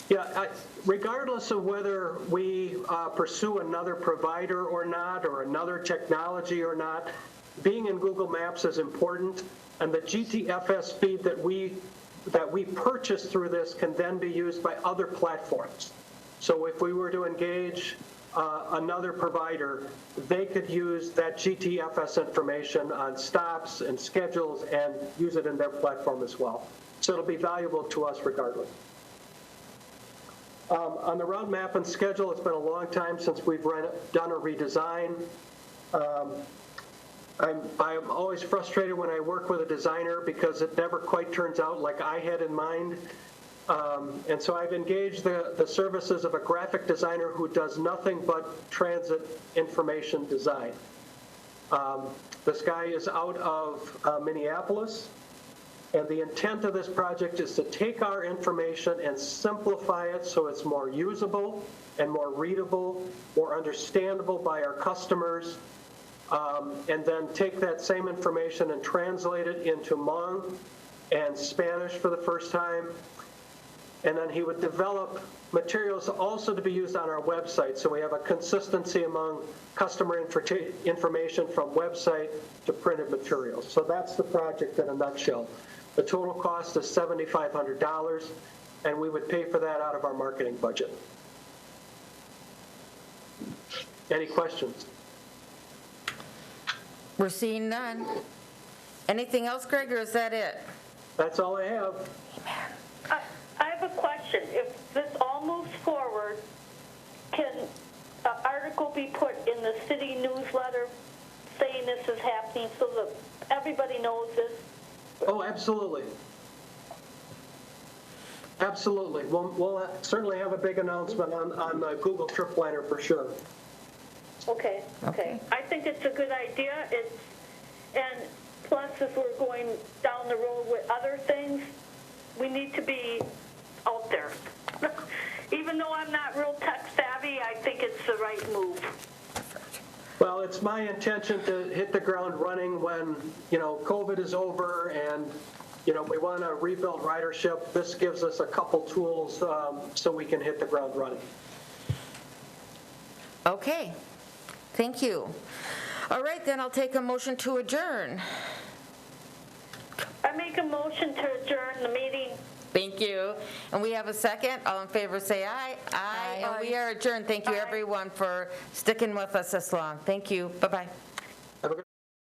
Yeah, regardless of whether we pursue another provider or not, or another technology or not, being in Google Maps is important, and the GTFS feed that we purchase through this can then be used by other platforms. So if we were to engage another provider, they could use that GTFS information on stops and schedules and use it in their platform as well. So it'll be valuable to us regardless. On the route map and schedule, it's been a long time since we've done a redesign. I'm always frustrated when I work with a designer because it never quite turns out like I had in mind. And so I've engaged the services of a graphic designer who does nothing but transit information design. This guy is out of Minneapolis. And the intent of this project is to take our information and simplify it so it's more usable and more readable, more understandable by our customers, and then take that same information and translate it into Hmong and Spanish for the first time. And then he would develop materials also to be used on our website, so we have a consistency among customer information from website to printed materials. So that's the project in a nutshell. The total cost is $7,500, and we would pay for that out of our marketing budget. Any questions? We're seeing none. Anything else, Greg, or is that it? That's all I have. I have a question. If this all moves forward, can an article be put in the city newsletter saying this is happening so that everybody knows this? Oh, absolutely. Absolutely. We'll certainly have a big announcement on the Google Trip Planner for sure. Okay. I think it's a good idea. And plus if we're going down the road with other things, we need to be out there. Even though I'm not real tech savvy, I think it's the right move. Well, it's my intention to hit the ground running when, COVID is over and, we want to rebuild ridership. This gives us a couple tools so we can hit the ground running. Okay, thank you. All right, then I'll take a motion to adjourn. I make a motion to adjourn the meeting. Thank you. And we have a second. All in favor, say aye. Aye. And we are adjourned. Thank you, Aye. everyone, for sticking with us this long. Thank you. Bye-bye.